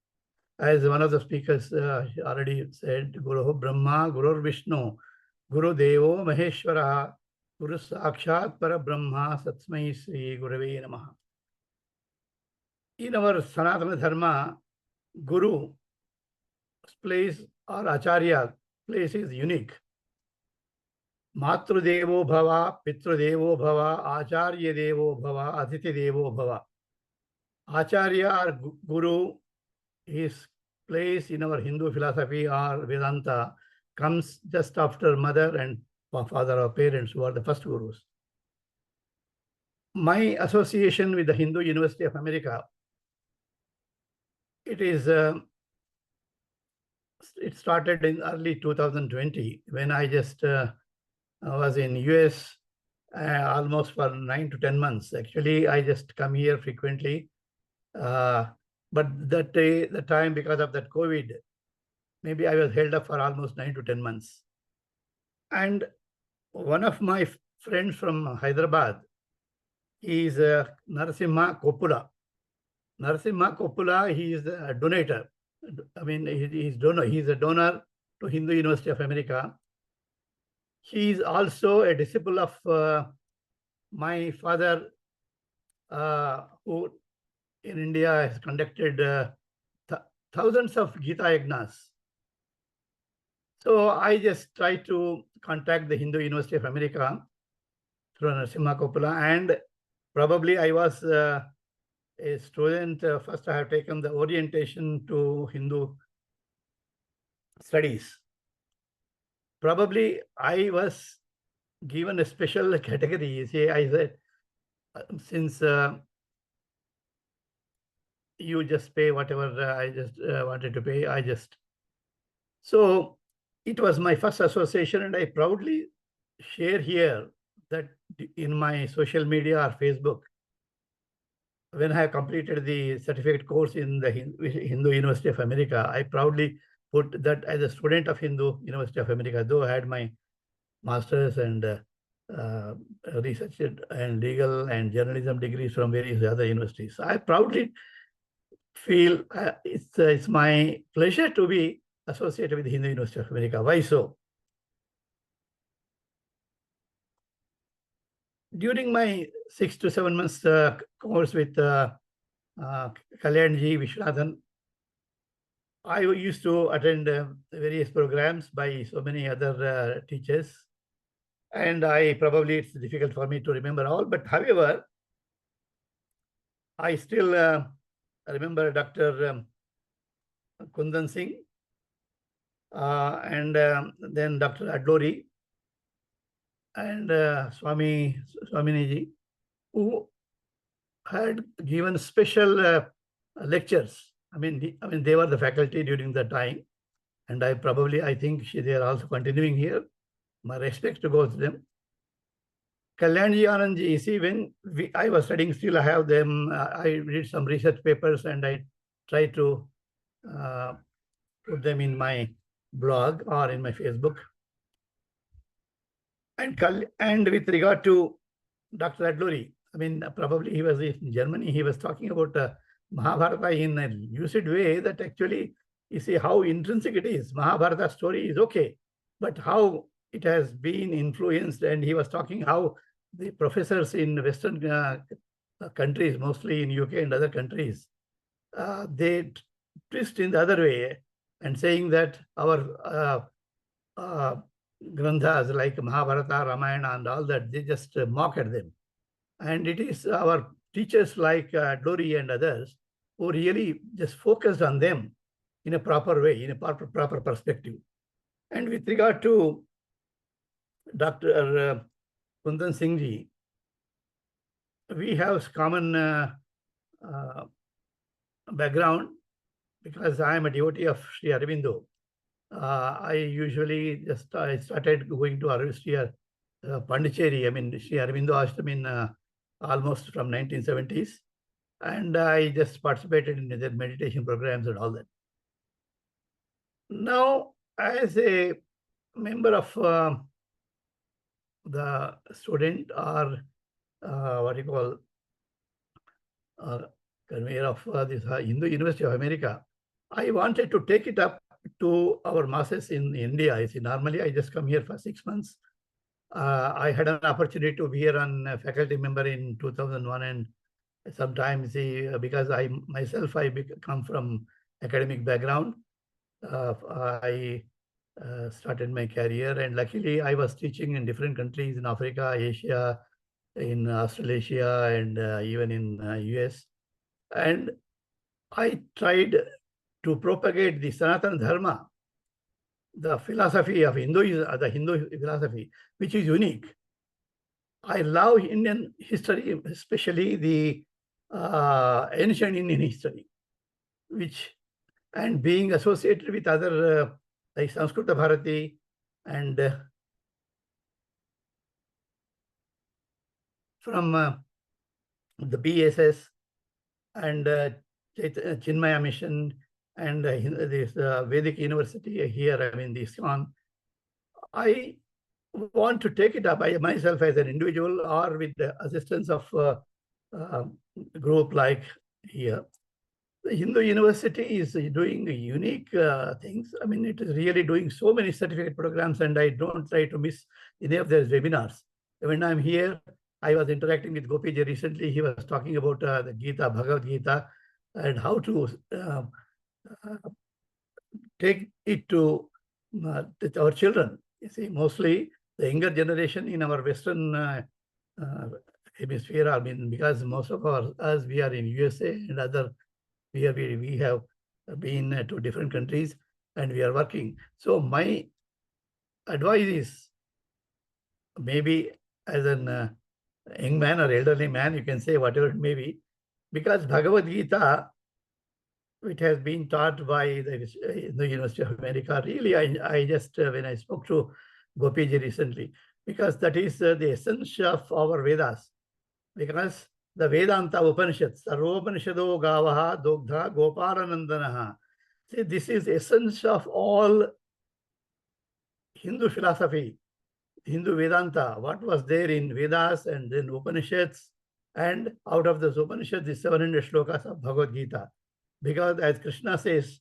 As one of the speakers already said, Guru Brahma, Guru Vishnu, Guru Devo Maheshwara, Guru Sakshat Parabrahma Satsmai Sri Gurave Namaha. In our Sanatana Dharma, Guru place or Acharya place is unique. Matrudevo Bhava, Pitrudevo Bhava, Acharya Devo Bhava, Aditi Devo Bhava. Acharya or Guru, his place in our Hindu philosophy or Vedanta comes just after mother and father or parents, who are the first gurus. My association with the Hindu University of America, it started in early 2020 when I just was in US almost for 9 to 10 months. Actually, I just come here frequently. But that day, the time, because of that COVID, maybe I was held up for almost 9 to 10 months. And one of my friends from Hyderabad is Narasimha Koppula. Narasimha Koppula, he is a donator. I mean, he's a donor to Hindu University of America. He is also a disciple of my father, who in India has conducted thousands of Gita Yagnas. So I just tried to contact the Hindu University of America through Narasimha Koppula, and probably I was a student. First, I have taken the orientation to Hindu studies. Probably I was given a special category. See, I said, since you just pay whatever I just wanted to pay, so it was my first association, and I proudly share here that in my social media or Facebook, when I completed the certificate course in the Hindu University of America, I proudly put that as a student of Hindu University of America, though I had my master's and research and legal and journalism degrees from various other universities. I proudly feel it's my pleasure to be associated with the Hindu University of America. Why so? During my 6 to 7 months course with Kalyanji Vishwanathan, I used to attend various programs by so many other teachers. And it's difficult for me to remember all, but however, I still remember Dr. Kundan Singh, and then Dr. Adlori and Swaminiji, who had given special lectures. I mean, they were the faculty during that time, and I think they are also continuing here. My respects to both of them. Kalyanji Anandji, you see, when I was studying, still I have them. I read some research papers and I try to put them in my blog or in my Facebook. And with regard to Dr. Adlori, I mean, probably he was in Germany. He was talking about Mahabharata in a lucid way that actually, you see how intrinsic it is. Mahabharata story is okay, but how it has been influenced, and he was talking how the professors in Western countries, mostly in UK and other countries, they twist in the other way and saying that our granthas like Mahabharata, Ramayana and all that, they just mock at them. And it is our teachers like Dori and others who really just focused on them in a proper way, in a proper perspective. And with regard to Dr. Kundan Singh ji, we have common background because I am a devotee of Sri Aurobindo. I usually I started going to Sri Pondicherry, I mean Sri Aurobindo Ashram in almost from 1970s, and I just participated in their meditation programs and all that. Now, as a member of the student or what you call convener of this Hindu University of America, I wanted to take it up to our masses in India. You see, normally I just come here for 6 months I had an opportunity to be here on a faculty member in 2001, and sometimes because I myself come from academic background, I started my career, and luckily I was teaching in different countries in Africa, Asia, in Australasia, and even in US. And I tried to propagate the Sanatana Dharma, the philosophy of Hinduism, the Hindu philosophy, which is unique. I love Indian history, especially the ancient Indian history, and being associated with other like Sanskrita Bharati and from the BSS and Chinmaya Mission and this Vedic University here, I mean, the ISKCON. I want to take it up by myself as an individual or with the assistance of a group like here. The Hindu University is doing unique things. I mean, it is really doing so many certificate programs, and I don't try to miss any of their webinars. When I'm here, I was interacting with Gopiji recently. He was talking about the Gita, Bhagavad Gita, and how to take it to our children. You see, mostly the younger generation in our Western hemisphere, I mean, because most of us, we are in USA and other, we have been to different countries and we are working. So my advice is, maybe as an young man or elderly man, you can say whatever it may be, because Bhagavad Gita, which has been taught by the University of America, really, I just, when I spoke to Gopiji recently, because that is the essence of our Vedas, because the Vedanta Upanishads, Sarvopanishado Gavaha Dogdha Gopalanandanaha. See, this is essence of all Hindu philosophy, Hindu Vedanta, what was there in Vedas and then Upanishads, and out of those Upanishads, the 700 shlokas of Bhagavad Gita. Because as Krishna says,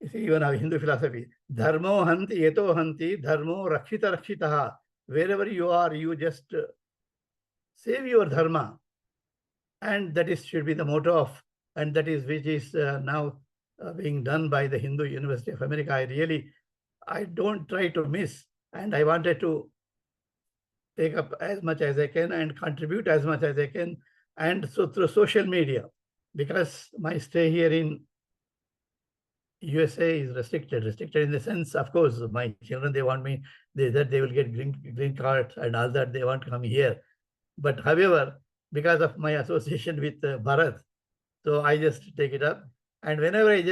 you see, even our Hindu philosophy, Dharmo hanti yeto hanti, Dharmo rakshita rakshitaha. Wherever you are, you just save your dharma. And that should be the motto of, and that is which is now being done by the Hindu University of America. I don't try to miss, and I wanted to take up as much as I can and contribute as much as I can. And so through social media, because my stay here in USA is restricted in the sense, of course, my children, they want me, that they will get green card and all that, they want to come here. But however, because of my association with Bharat, so I just take it up. And whenever I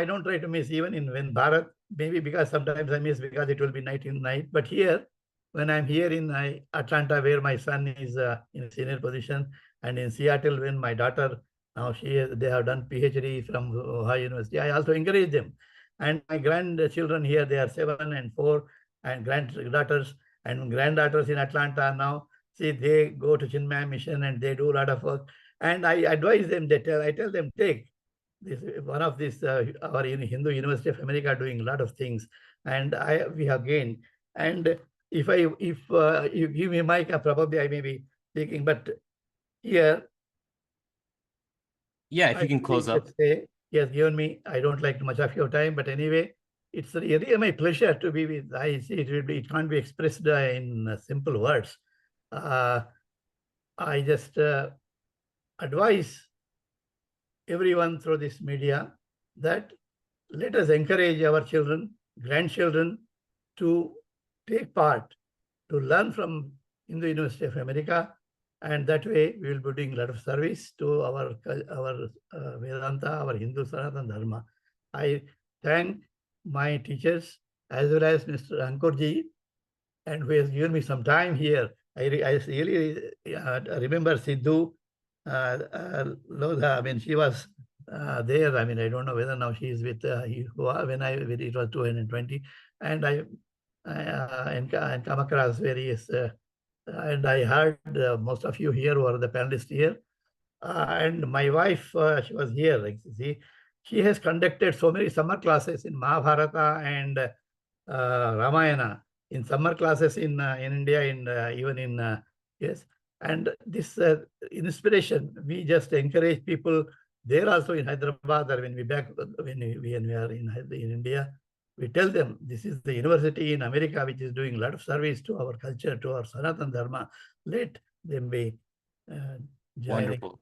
don't try to miss, even when Bharat, maybe because sometimes I miss because it will be night in night. But here, when I'm here in Atlanta, where my son is in a senior position, and in Seattle, when my daughter, now they have done PhD from Ohio University, I also encourage them. And my grandchildren here, they are 7 and 4, and granddaughters and granddaughters in Atlanta now. See, they go to Chinmaya Mission and they do a lot of work. And I advise them, I tell them, take this, one of these, our Hindu University of America doing a lot of things. And we have gained. And if you give me a mic, probably I may be speaking, but here. Yeah, if you can close up. He has given me, I don't like much of your time, but anyway, it's really my pleasure to be with. I see it can't be expressed in simple words. I just advise everyone through this media that let us encourage our children, grandchildren to take part, to learn from Hindu University of America, and that way we will be doing a lot of service to our Vedanta, our Hindu Sanatana Dharma. I thank my teachers as well as Mr. Ankurji, and who has given me some time here. I really remember Sidhu Lodha. I mean, she was there. I mean, I don't know whether now she is with HUA when it was 220, and in Kamakras, where he is. And I heard most of you here who are the panelists here. And my wife, she was here. Like, see, she has conducted so many summer classes in Mahabharata and Ramayana. in summer classes in India, even in yes. And this inspiration, we just encourage people there also in Hyderabad, or when we are in India, we tell them this is the university in America which is doing a lot of service to our culture, to our Sanatana Dharma. Let them be joining. Wonderful.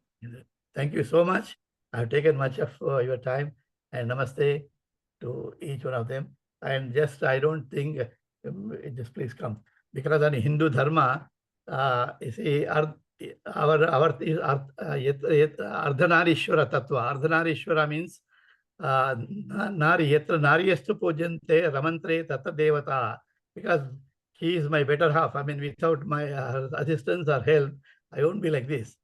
Thank you so much. I've taken much of your time, and namaste to each one of them. And just, I don't think, just please come, because on Hindu Dharma, you see, our Ardhanarishwara Tattva. Ardhanarishwara means Nari, Yatra Nariyastu Pujante Ramantre Tata Devata, because he is my better half. I mean, without my assistance or help, I won't be like this.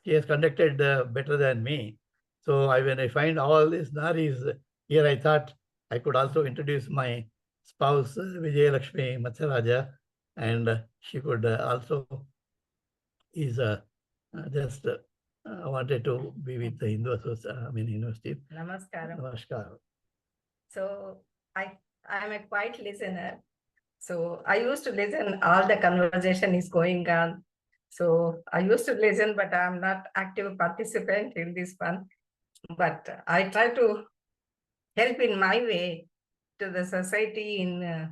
He has conducted better than me. So when I find all these Naris here, I thought I could also introduce my spouse, Vijay Lakshmi Matsaraja, and she could also is just wanted to be with the Hindu University. Namaskaram. Namaskaram. So I am a quiet listener. So I used to listen, all the conversation is going on. So I used to listen, but I'm not active participant in this one. But I try to help in my way to the society in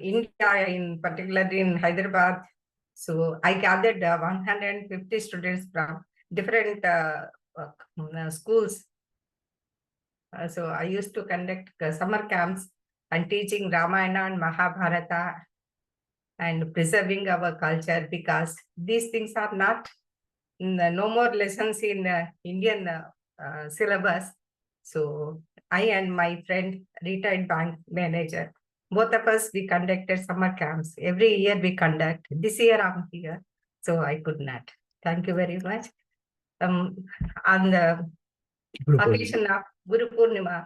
India, in particular in Hyderabad. So I gathered 150 students from different schools. So I used to conduct summer camps and teaching Ramayana and Mahabharata and preserving our culture, because these things are not, no more lessons in Indian syllabus. So I and my friend, retired bank manager, both of us, we conducted summer camps. Every year we conduct. This year I'm here, so I could not. Thank you very much. On the occasion of Guru Poornima,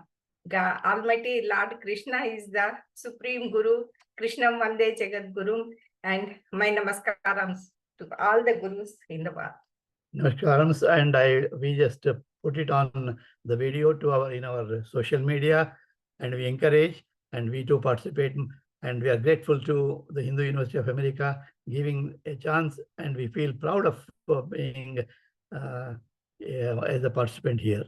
Almighty Lord Krishna is the Supreme Guru. Krishna Vande Jagat Guru, and my namaskarams to all the gurus in the world. Namaskaram, and we just put it on the video to in our social media, and we encourage, and we too participate, and we are grateful to the Hindu University of America giving a chance, and we feel proud of being as a participant here.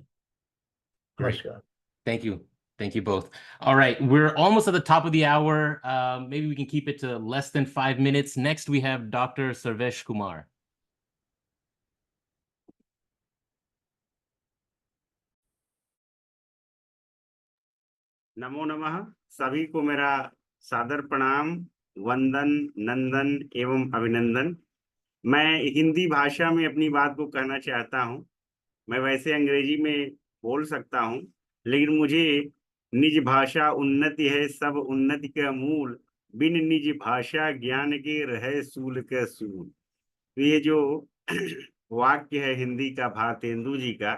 Great. Namaskar. Thank you. Thank you both. All right, we're almost at the top of the hour. Maybe we can keep it to less than 5 minutes. Next, we have Dr. Sarvesh Kumar. नमो नमः। सभी को मेरा सादर प्रणाम, वंदन, नंदन एवं अभिनंदन। मैं हिंदी भाषा में अपनी बात को कहना चाहता हूं। मैं वैसे अंग्रेजी में बोल सकता हूं, लेकिन मुझे निज भाषा उन्नति है सब उन्नति का मूल, बिन निज भाषा ज्ञान के रहे सूल के सूल। ये जो वाक्य है हिंदी का भारतेंदु जी का,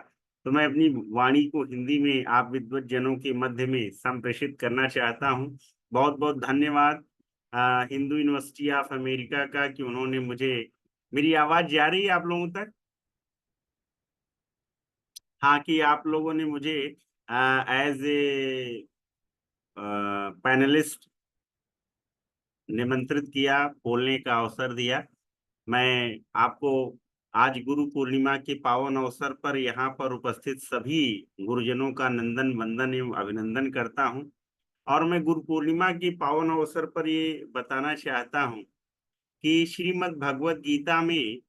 तो मैं अपनी वाणी को हिंदी में आप विद्वत जनों के मध्य में संप्रेषित करना चाहता हूं। बहुत बहुत धन्यवाद हिंदू यूनिवर्सिटी ऑफ अमेरिका का कि उन्होंने मुझे, मेरी आवाज जा रही है आप लोगों तक? हाँ, कि आप लोगों ने मुझे एज ए पैनलिस्ट निमंत्रित किया, बोलने का अवसर दिया। मैं आपको आज गुरु पूर्णिमा के पावन अवसर पर यहाँ पर उपस्थित सभी गुरुजनों का नंदन वंदन एवं अभिनंदन करता हूँ। और मैं गुरु पूर्णिमा के पावन अवसर पर ये बताना चाहता हूँ कि श्रीमद् भगवत गीता में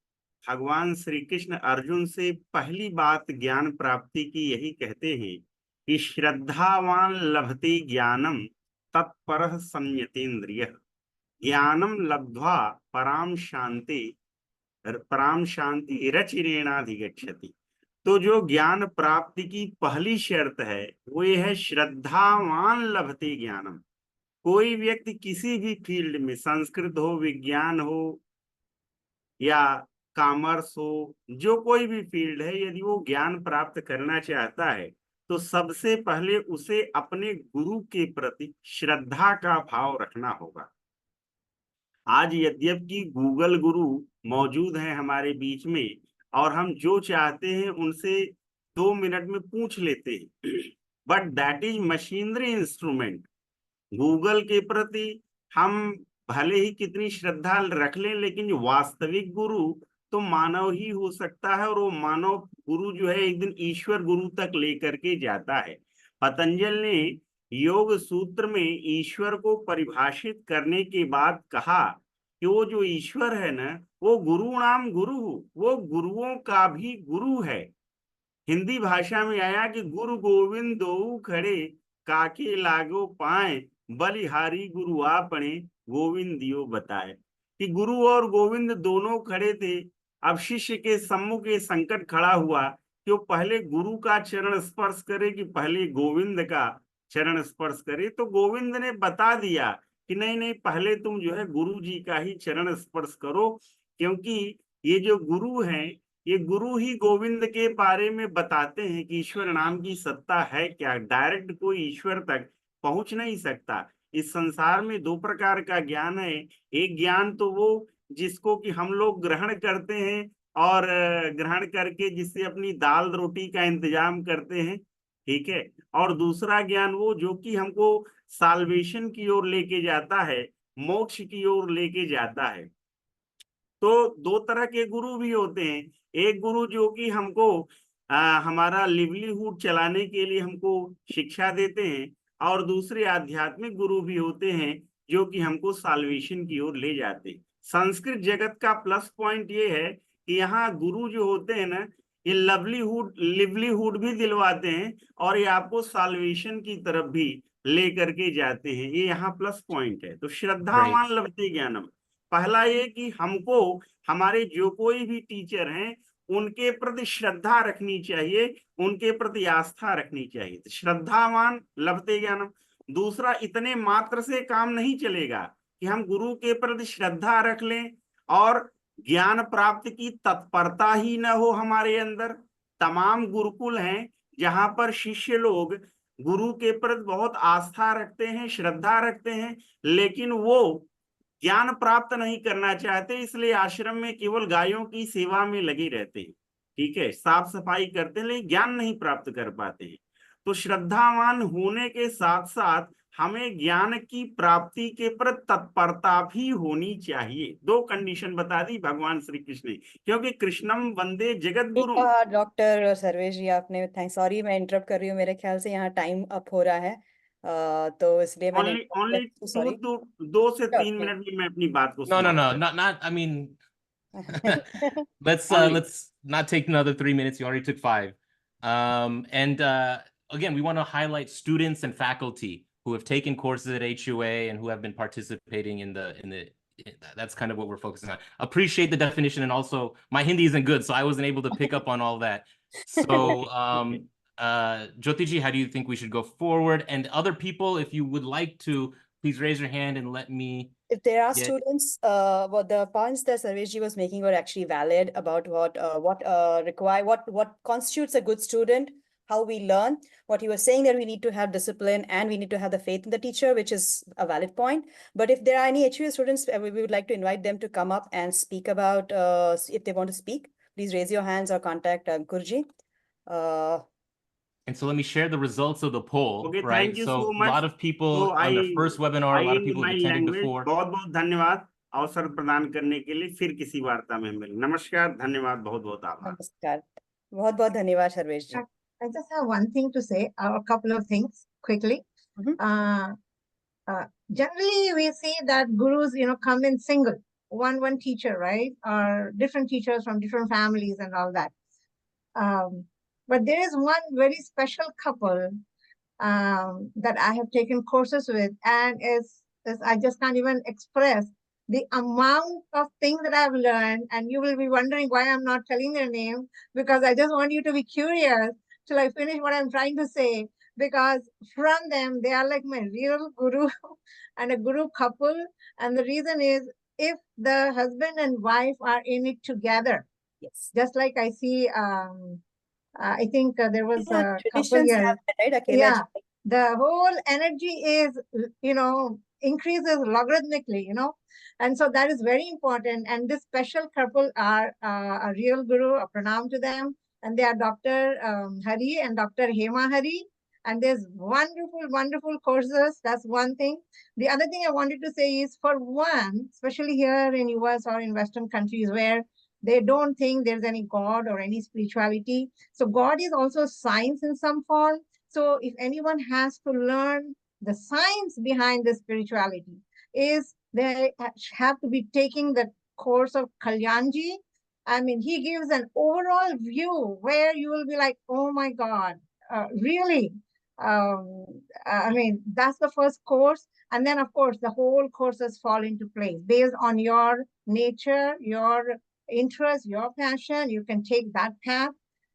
भगवान श्री कृष्ण अर्जुन से पहली बात ज्ञान प्राप्ति की यही कहते हैं कि श्रद्धावान लभते ज्ञानम तत्परः संयतेन्द्रियः, ज्ञानम लब्ध्वा पराम शांति रचिरेणाधिगच्छति। तो जो ज्ञान प्राप्ति की पहली शर्त है वो ये है श्रद्धावान लभते ज्ञानम। कोई व्यक्ति किसी भी फील्ड में, संस्कृत हो, विज्ञान हो या कॉमर्स हो, जो कोई भी फील्ड है, यदि वो ज्ञान प्राप्त करना चाहता है तो सबसे पहले उसे अपने गुरु के प्रति श्रद्धा का भाव रखना होगा। आज यद्यपि गूगल गुरु मौजूद हैं हमारे बीच में और हम जो चाहते हैं उनसे 2 मिनट में पूछ लेते हैं, but that is machinery instrument. Google के प्रति हम भले ही कितनी श्रद्धा रख लें, लेकिन जो वास्तविक गुरु तो मानव ही हो सकता है, और वो मानव गुरु जो है एक दिन ईश्वर गुरु तक लेकर के जाता है। पतंजल ने योग सूत्र में ईश्वर को परिभाषित करने के बाद कहा कि वो जो ईश्वर है ना, वो गुरु नाम गुरु, वो गुरुओं का भी गुरु है। हिंदी भाषा में आया कि गुरु गोविंद दो खड़े, काके लागो पाए, बलिहारी गुरु आपने गोविंद दियो बताए। कि गुरु और गोविंद दोनों खड़े थे। अब शिष्य के सम्मुख ये संकट खड़ा हुआ कि वो पहले गुरु का चरण स्पर्श करे कि पहले गोविंद का चरण स्पर्श करे। तो गोविंद ने बता दिया कि नहीं नहीं, पहले तुम जो है गुरु जी का ही चरण स्पर्श करो, क्योंकि ये जो गुरु हैं, ये गुरु ही गोविंद के बारे में बताते हैं कि ईश्वर नाम की सत्ता है क्या। डायरेक्ट कोई ईश्वर तक पहुंच नहीं सकता। इस संसार में दो प्रकार का ज्ञान है। एक ज्ञान तो वो जिसको कि हम लोग ग्रहण करते हैं और ग्रहण करके जिससे अपनी दाल रोटी का इंतजाम करते हैं, ठीक है। और दूसरा ज्ञान वो जो कि हमको साल्वेशन की ओर लेके जाता है, मोक्ष की ओर लेके जाता है। तो दो तरह के गुरु भी होते हैं। एक गुरु जो कि हमको हमारा लिवलीहुड चलाने के लिए हमको शिक्षा देते हैं, और दूसरे आध्यात्मिक गुरु भी होते हैं जो कि हमको साल्वेशन की ओर ले जाते हैं। संस्कृत जगत का प्लस पॉइंट ये है कि यहाँ गुरु जो होते हैं ना, ये लिवलीहुड भी दिलवाते हैं और ये आपको साल्वेशन की तरफ भी ले करके जाते हैं। ये यहाँ प्लस पॉइंट है। तो श्रद्धावान लभते ज्ञानम, पहला ये कि हमको हमारे जो कोई भी टीचर हैं उनके प्रति श्रद्धा रखनी चाहिए, उनके प्रति आस्था रखनी चाहिए। तो श्रद्धावान लभते ज्ञानम। दूसरा, इतने मात्र से काम नहीं चलेगा कि हम गुरु के प्रति श्रद्धा रख लें और ज्ञान प्राप्ति की तत्परता ही न हो हमारे अंदर। तमाम गुरुकुल हैं जहां पर शिष्य लोग गुरु के प्रति बहुत आस्था रखते हैं, श्रद्धा रखते हैं, लेकिन वो ज्ञान प्राप्त नहीं करना चाहते, इसलिए आश्रम में केवल गायों की सेवा में लगे रहते हैं, ठीक है, साफ सफाई करते हैं, लेकिन ज्ञान नहीं प्राप्त कर पाते हैं। तो श्रद्धावान होने के साथ साथ हमें ज्ञान की प्राप्ति के प्रति तत्परता भी होनी चाहिए। दो कंडीशन बता दी भगवान श्री कृष्ण ने, क्योंकि कृष्णम वंदे जगत गुरु। डॉक्टर सर्वेश जी, आपने थैंक, सॉरी मैं इंटरप्ट कर रही हूँ, मेरे ख्याल से यहाँ टाइम अप हो रहा है, तो इसलिए मैंने ओनली सॉरी 2 से 3 मिनट में मैं अपनी बात को No, समाप्त not. I mean, let's not take another 3 minutes. You already took 5. And again, we want to highlight students and faculty who have taken courses at HUA and who have been participating in the. That's kind of what we're focusing on. Appreciate the definition, and also my Hindi isn't good, so I wasn't able to pick up on all that. So, Jyotiji, how do you think we should go forward? And other people, if you would like to, please raise your hand and let me. If there are students, what the points that Sarveshji was making were actually valid about what constitutes a good student, how we learn. What he was saying that we need to have discipline and we need to have the faith in the teacher, which is a valid point. But if there are any HUA students, we would like to invite them to come up and speak about, if they want to speak, please raise your hands or contact Gurji. And so let me share the results of the poll. Okay, right? thank you So so a much. lot of people So on the first webinar, a lot of people my have attended language, before. बहुत बहुत धन्यवाद अवसर प्रदान करने के लिए। फिर किसी वार्ता में मिलें। नमस्कार, धन्यवाद, बहुत बहुत आभार। नमस्कार, बहुत बहुत धन्यवाद सर्वेश जी। I just have one thing to say, a couple of things quickly. Generally, we see that gurus, come in single, one teacher, right? Or different teachers from different families and all that. But there is one very special couple that I have taken courses with, and I just can't even express the amount of things that I've learned. And you will be wondering why I'm not telling their name, because I just want you to be curious till I finish what I'm trying to say. Because from them, they are like my real guru and a guru couple. And the reason is, if the husband and wife are in it together, yes, just like I see, I think there was a couple here. Right? Yeah, the whole energy is, increases logarithmically, and so that is very important. And this special couple are a real guru, a pranam to them. And they are Dr. Hari and Dr. Hema Hari. And there's wonderful, wonderful courses. That's one thing. The other thing I wanted to say is, for one, especially here in US or in Western countries where they don't think there's any God or any spirituality. So God is also science in some form. So if anyone has to learn the science behind the spirituality, is they have to be taking the course of Kalyanji. I mean, he gives an overall view where you will be like, oh my God, really? I mean, that's the first course. And then, of course, the whole courses fall into place based on your nature, your interest, your passion. You can take that path.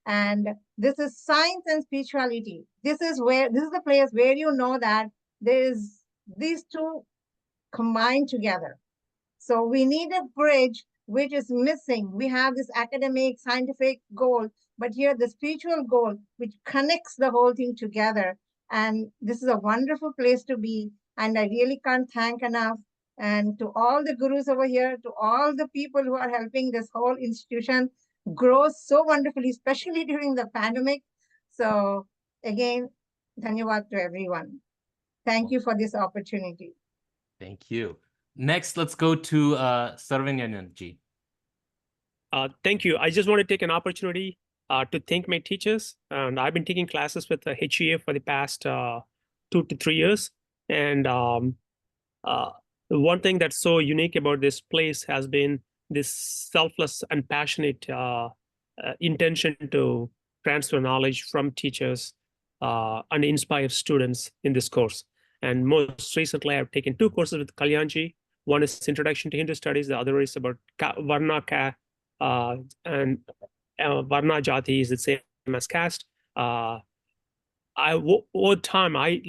And this is science and spirituality. This is the place where you know that there's these two combined together. So we need a bridge which is missing. We have this academic, scientific goal, but here the spiritual goal, which connects the whole thing together. And this is a wonderful place to be. And I really can't thank enough. And to all the gurus over here, to all the people who are helping this whole institution grow so wonderfully, especially during the pandemic. So again, dhanyawad to everyone. Thank you for this opportunity. Thank you. Next, let's go to Sarvanyananji. Thank you. I just want to take an opportunity to thank my teachers. And I've been taking classes with the HUA for the past 2 to 3 years. And the one thing that's so unique about this place has been this selfless and passionate intention to transfer knowledge from teachers and inspire students in this course. And most recently, I've taken 2 courses with Kalyanji. One is Introduction to Hindu Studies. The other is about Varna and Varna Jati is the same as caste. Over time, I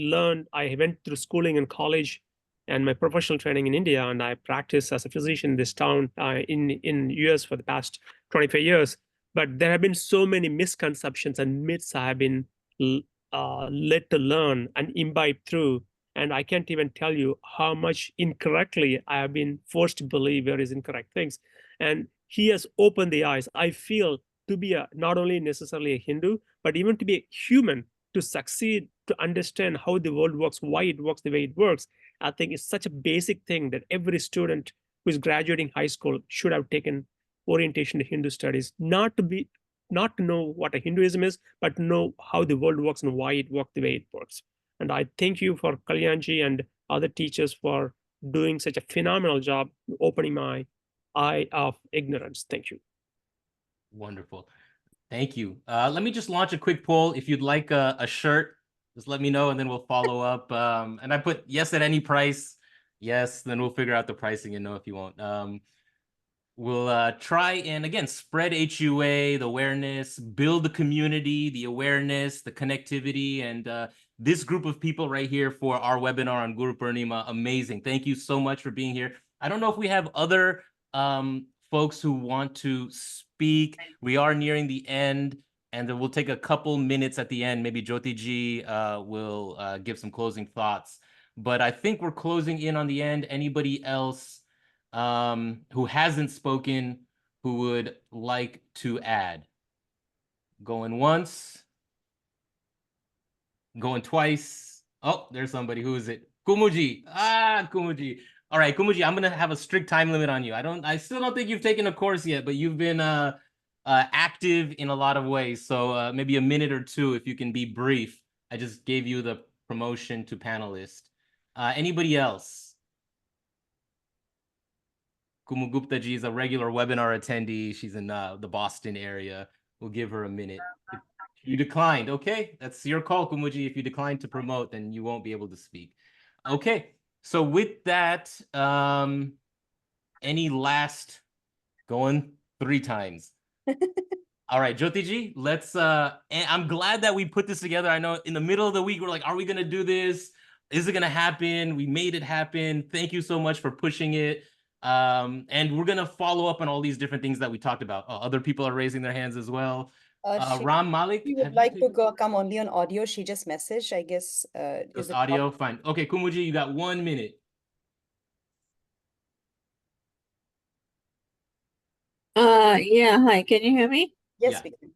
went through schooling in college and my professional training in India, and I practiced as a physician in this town in US for the past 25 years. But there have been so many misconceptions and myths I have been led to learn and imbibe through. And I can't even tell you how much incorrectly I have been forced to believe various incorrect things. And he has opened the eyes. I feel to be not only necessarily a Hindu, but even to be a human, to succeed, to understand how the world works, why it works the way it works. I think it's such a basic thing that every student who is graduating high school should have taken orientation to Hindu studies, not to know what a Hinduism is, but know how the world works and why it works the way it works. And I thank you for Kalyanji and other teachers for doing such a phenomenal job opening my eye of ignorance. Thank you. Wonderful. Thank you. Let me just launch a quick poll. If you'd like a shirt, just let me know and then we'll follow up. And I put yes at any price. Yes, then we'll figure out the pricing and no if you won't. We'll try and, again, spread HUA, the awareness, build the community, the awareness, the connectivity, and this group of people right here for our webinar on Guru Poornima, amazing. Thank you so much for being here. I don't know if we have other folks who want to speak. We are nearing the end, and then we'll take a couple minutes at the end. Maybe Jyoti ji will give some closing thoughts. But I think we're closing in on the end. Anybody else who hasn't spoken, who would like to add? Going once, going twice. Oh, there's somebody. Who is it? Kumuji. Kumuji. All right, Kumuji, I'm gonna have a strict time limit on you. I still don't think you've taken a course yet, but you've been active in a lot of ways. So maybe a minute or two, if you can be brief. I just gave you the promotion to panelist. Anybody else? Kumu Gupta ji is a regular webinar attendee. She's in the Boston area. We'll give her a minute. If you declined, okay, that's your call, Kumuji. If you decline to promote, then you won't be able to speak. Okay, so with that, any last, going 3 times. All right, Jyoti ji, let's, and I'm glad that we put this together. I know in the middle of the week, we're like, are we gonna do this? Is it gonna happen? We made it happen. Thank you so much for pushing it. And we're gonna follow up on all these different things that we talked about. Other people are raising their hands as well. Ram Malik, she would like to come only on audio. She just messaged, I guess. Just audio, fine. Okay, Kumuji, you got 1 minute. Yeah, hi, can you hear me? Yes, we can.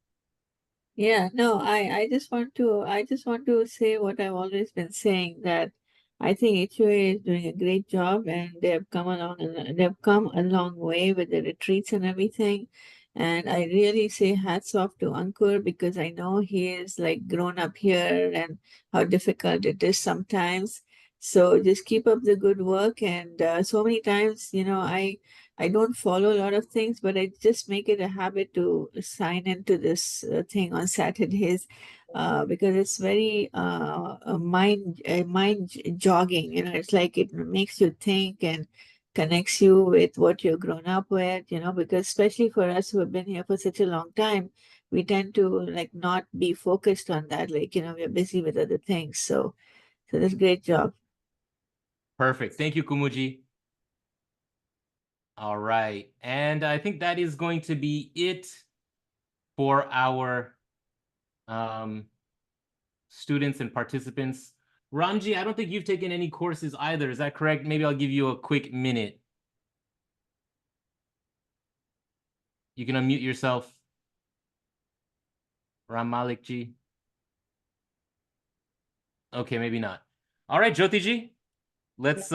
Yeah, no, I just want to say what I've always been saying, that I think HUA is doing a great job, and they've come a long way with the retreats and everything. And I really say hats off to Ankur, because I know he is like grown up here and how difficult it is sometimes. So just keep up the good work. And so many times, I don't follow a lot of things, but I just make it a habit to sign into this thing on Saturdays, because it's very mind jogging. It's like it makes you think and connects you with what you've grown up with. Because especially for us who have been here for such a long time, we tend to like not be focused on that. Like, we're busy with other things. So that's a great job. Perfect. Thank you, Kumuji. All right. And I think that is going to be it for our students and participants. Ranji, I don't think you've taken any courses either. Is that correct? Maybe I'll give you a quick minute. You can unmute yourself. Ram Malik ji. Okay, maybe not. All right, Jyoti ji, let's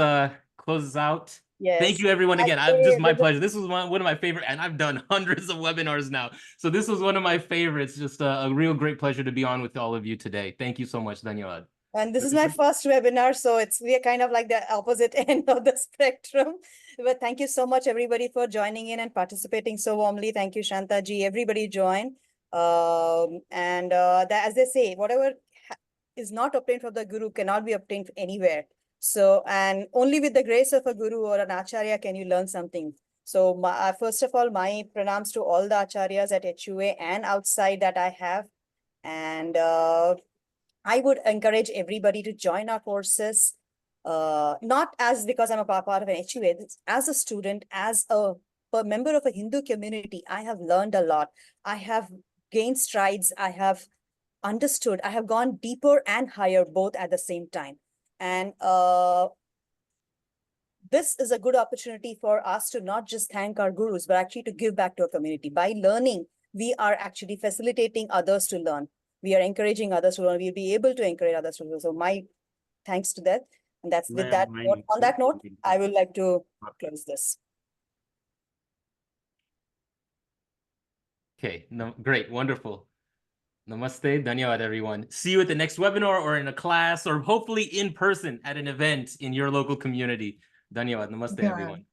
close this out. Yes. Thank you, everyone, again. Just my pleasure. This was one of my favorite, and I've done hundreds of webinars now. So this was one of my favorites. Just a real great pleasure to be on with all of you today. Thank you so much, Dhanyawad. And this is my first webinar, so we are kind of like the opposite end of the spectrum. But thank you so much, everybody, for joining in and participating so warmly. Thank you, Shanta ji. Everybody join. As they say, whatever is not obtained from the Guru cannot be obtained anywhere. So, and only with the grace of a Guru or an Acharya can you learn something. So, first of all, my pranams to all the Acharyas at HUA and outside that I have. And I would encourage everybody to join our courses, not as because I'm a part of an HUA, as a student, as a member of a Hindu community. I have learned a lot. I have gained strides. I have understood. I have gone deeper and higher both at the same time. And this is a good opportunity for us to not just thank our gurus, but actually to give back to our community. By learning, we are actually facilitating others to learn. We are encouraging others to learn. We'll be able to encourage others to learn. So my thanks to that. And that's with that. On that note, I would like to close this. Okay, no, great, wonderful. Namaste, Dhanyawad, everyone. See you at the next webinar or in a class or hopefully in person at an event in your local community. Dhanyawad, namaste, everyone.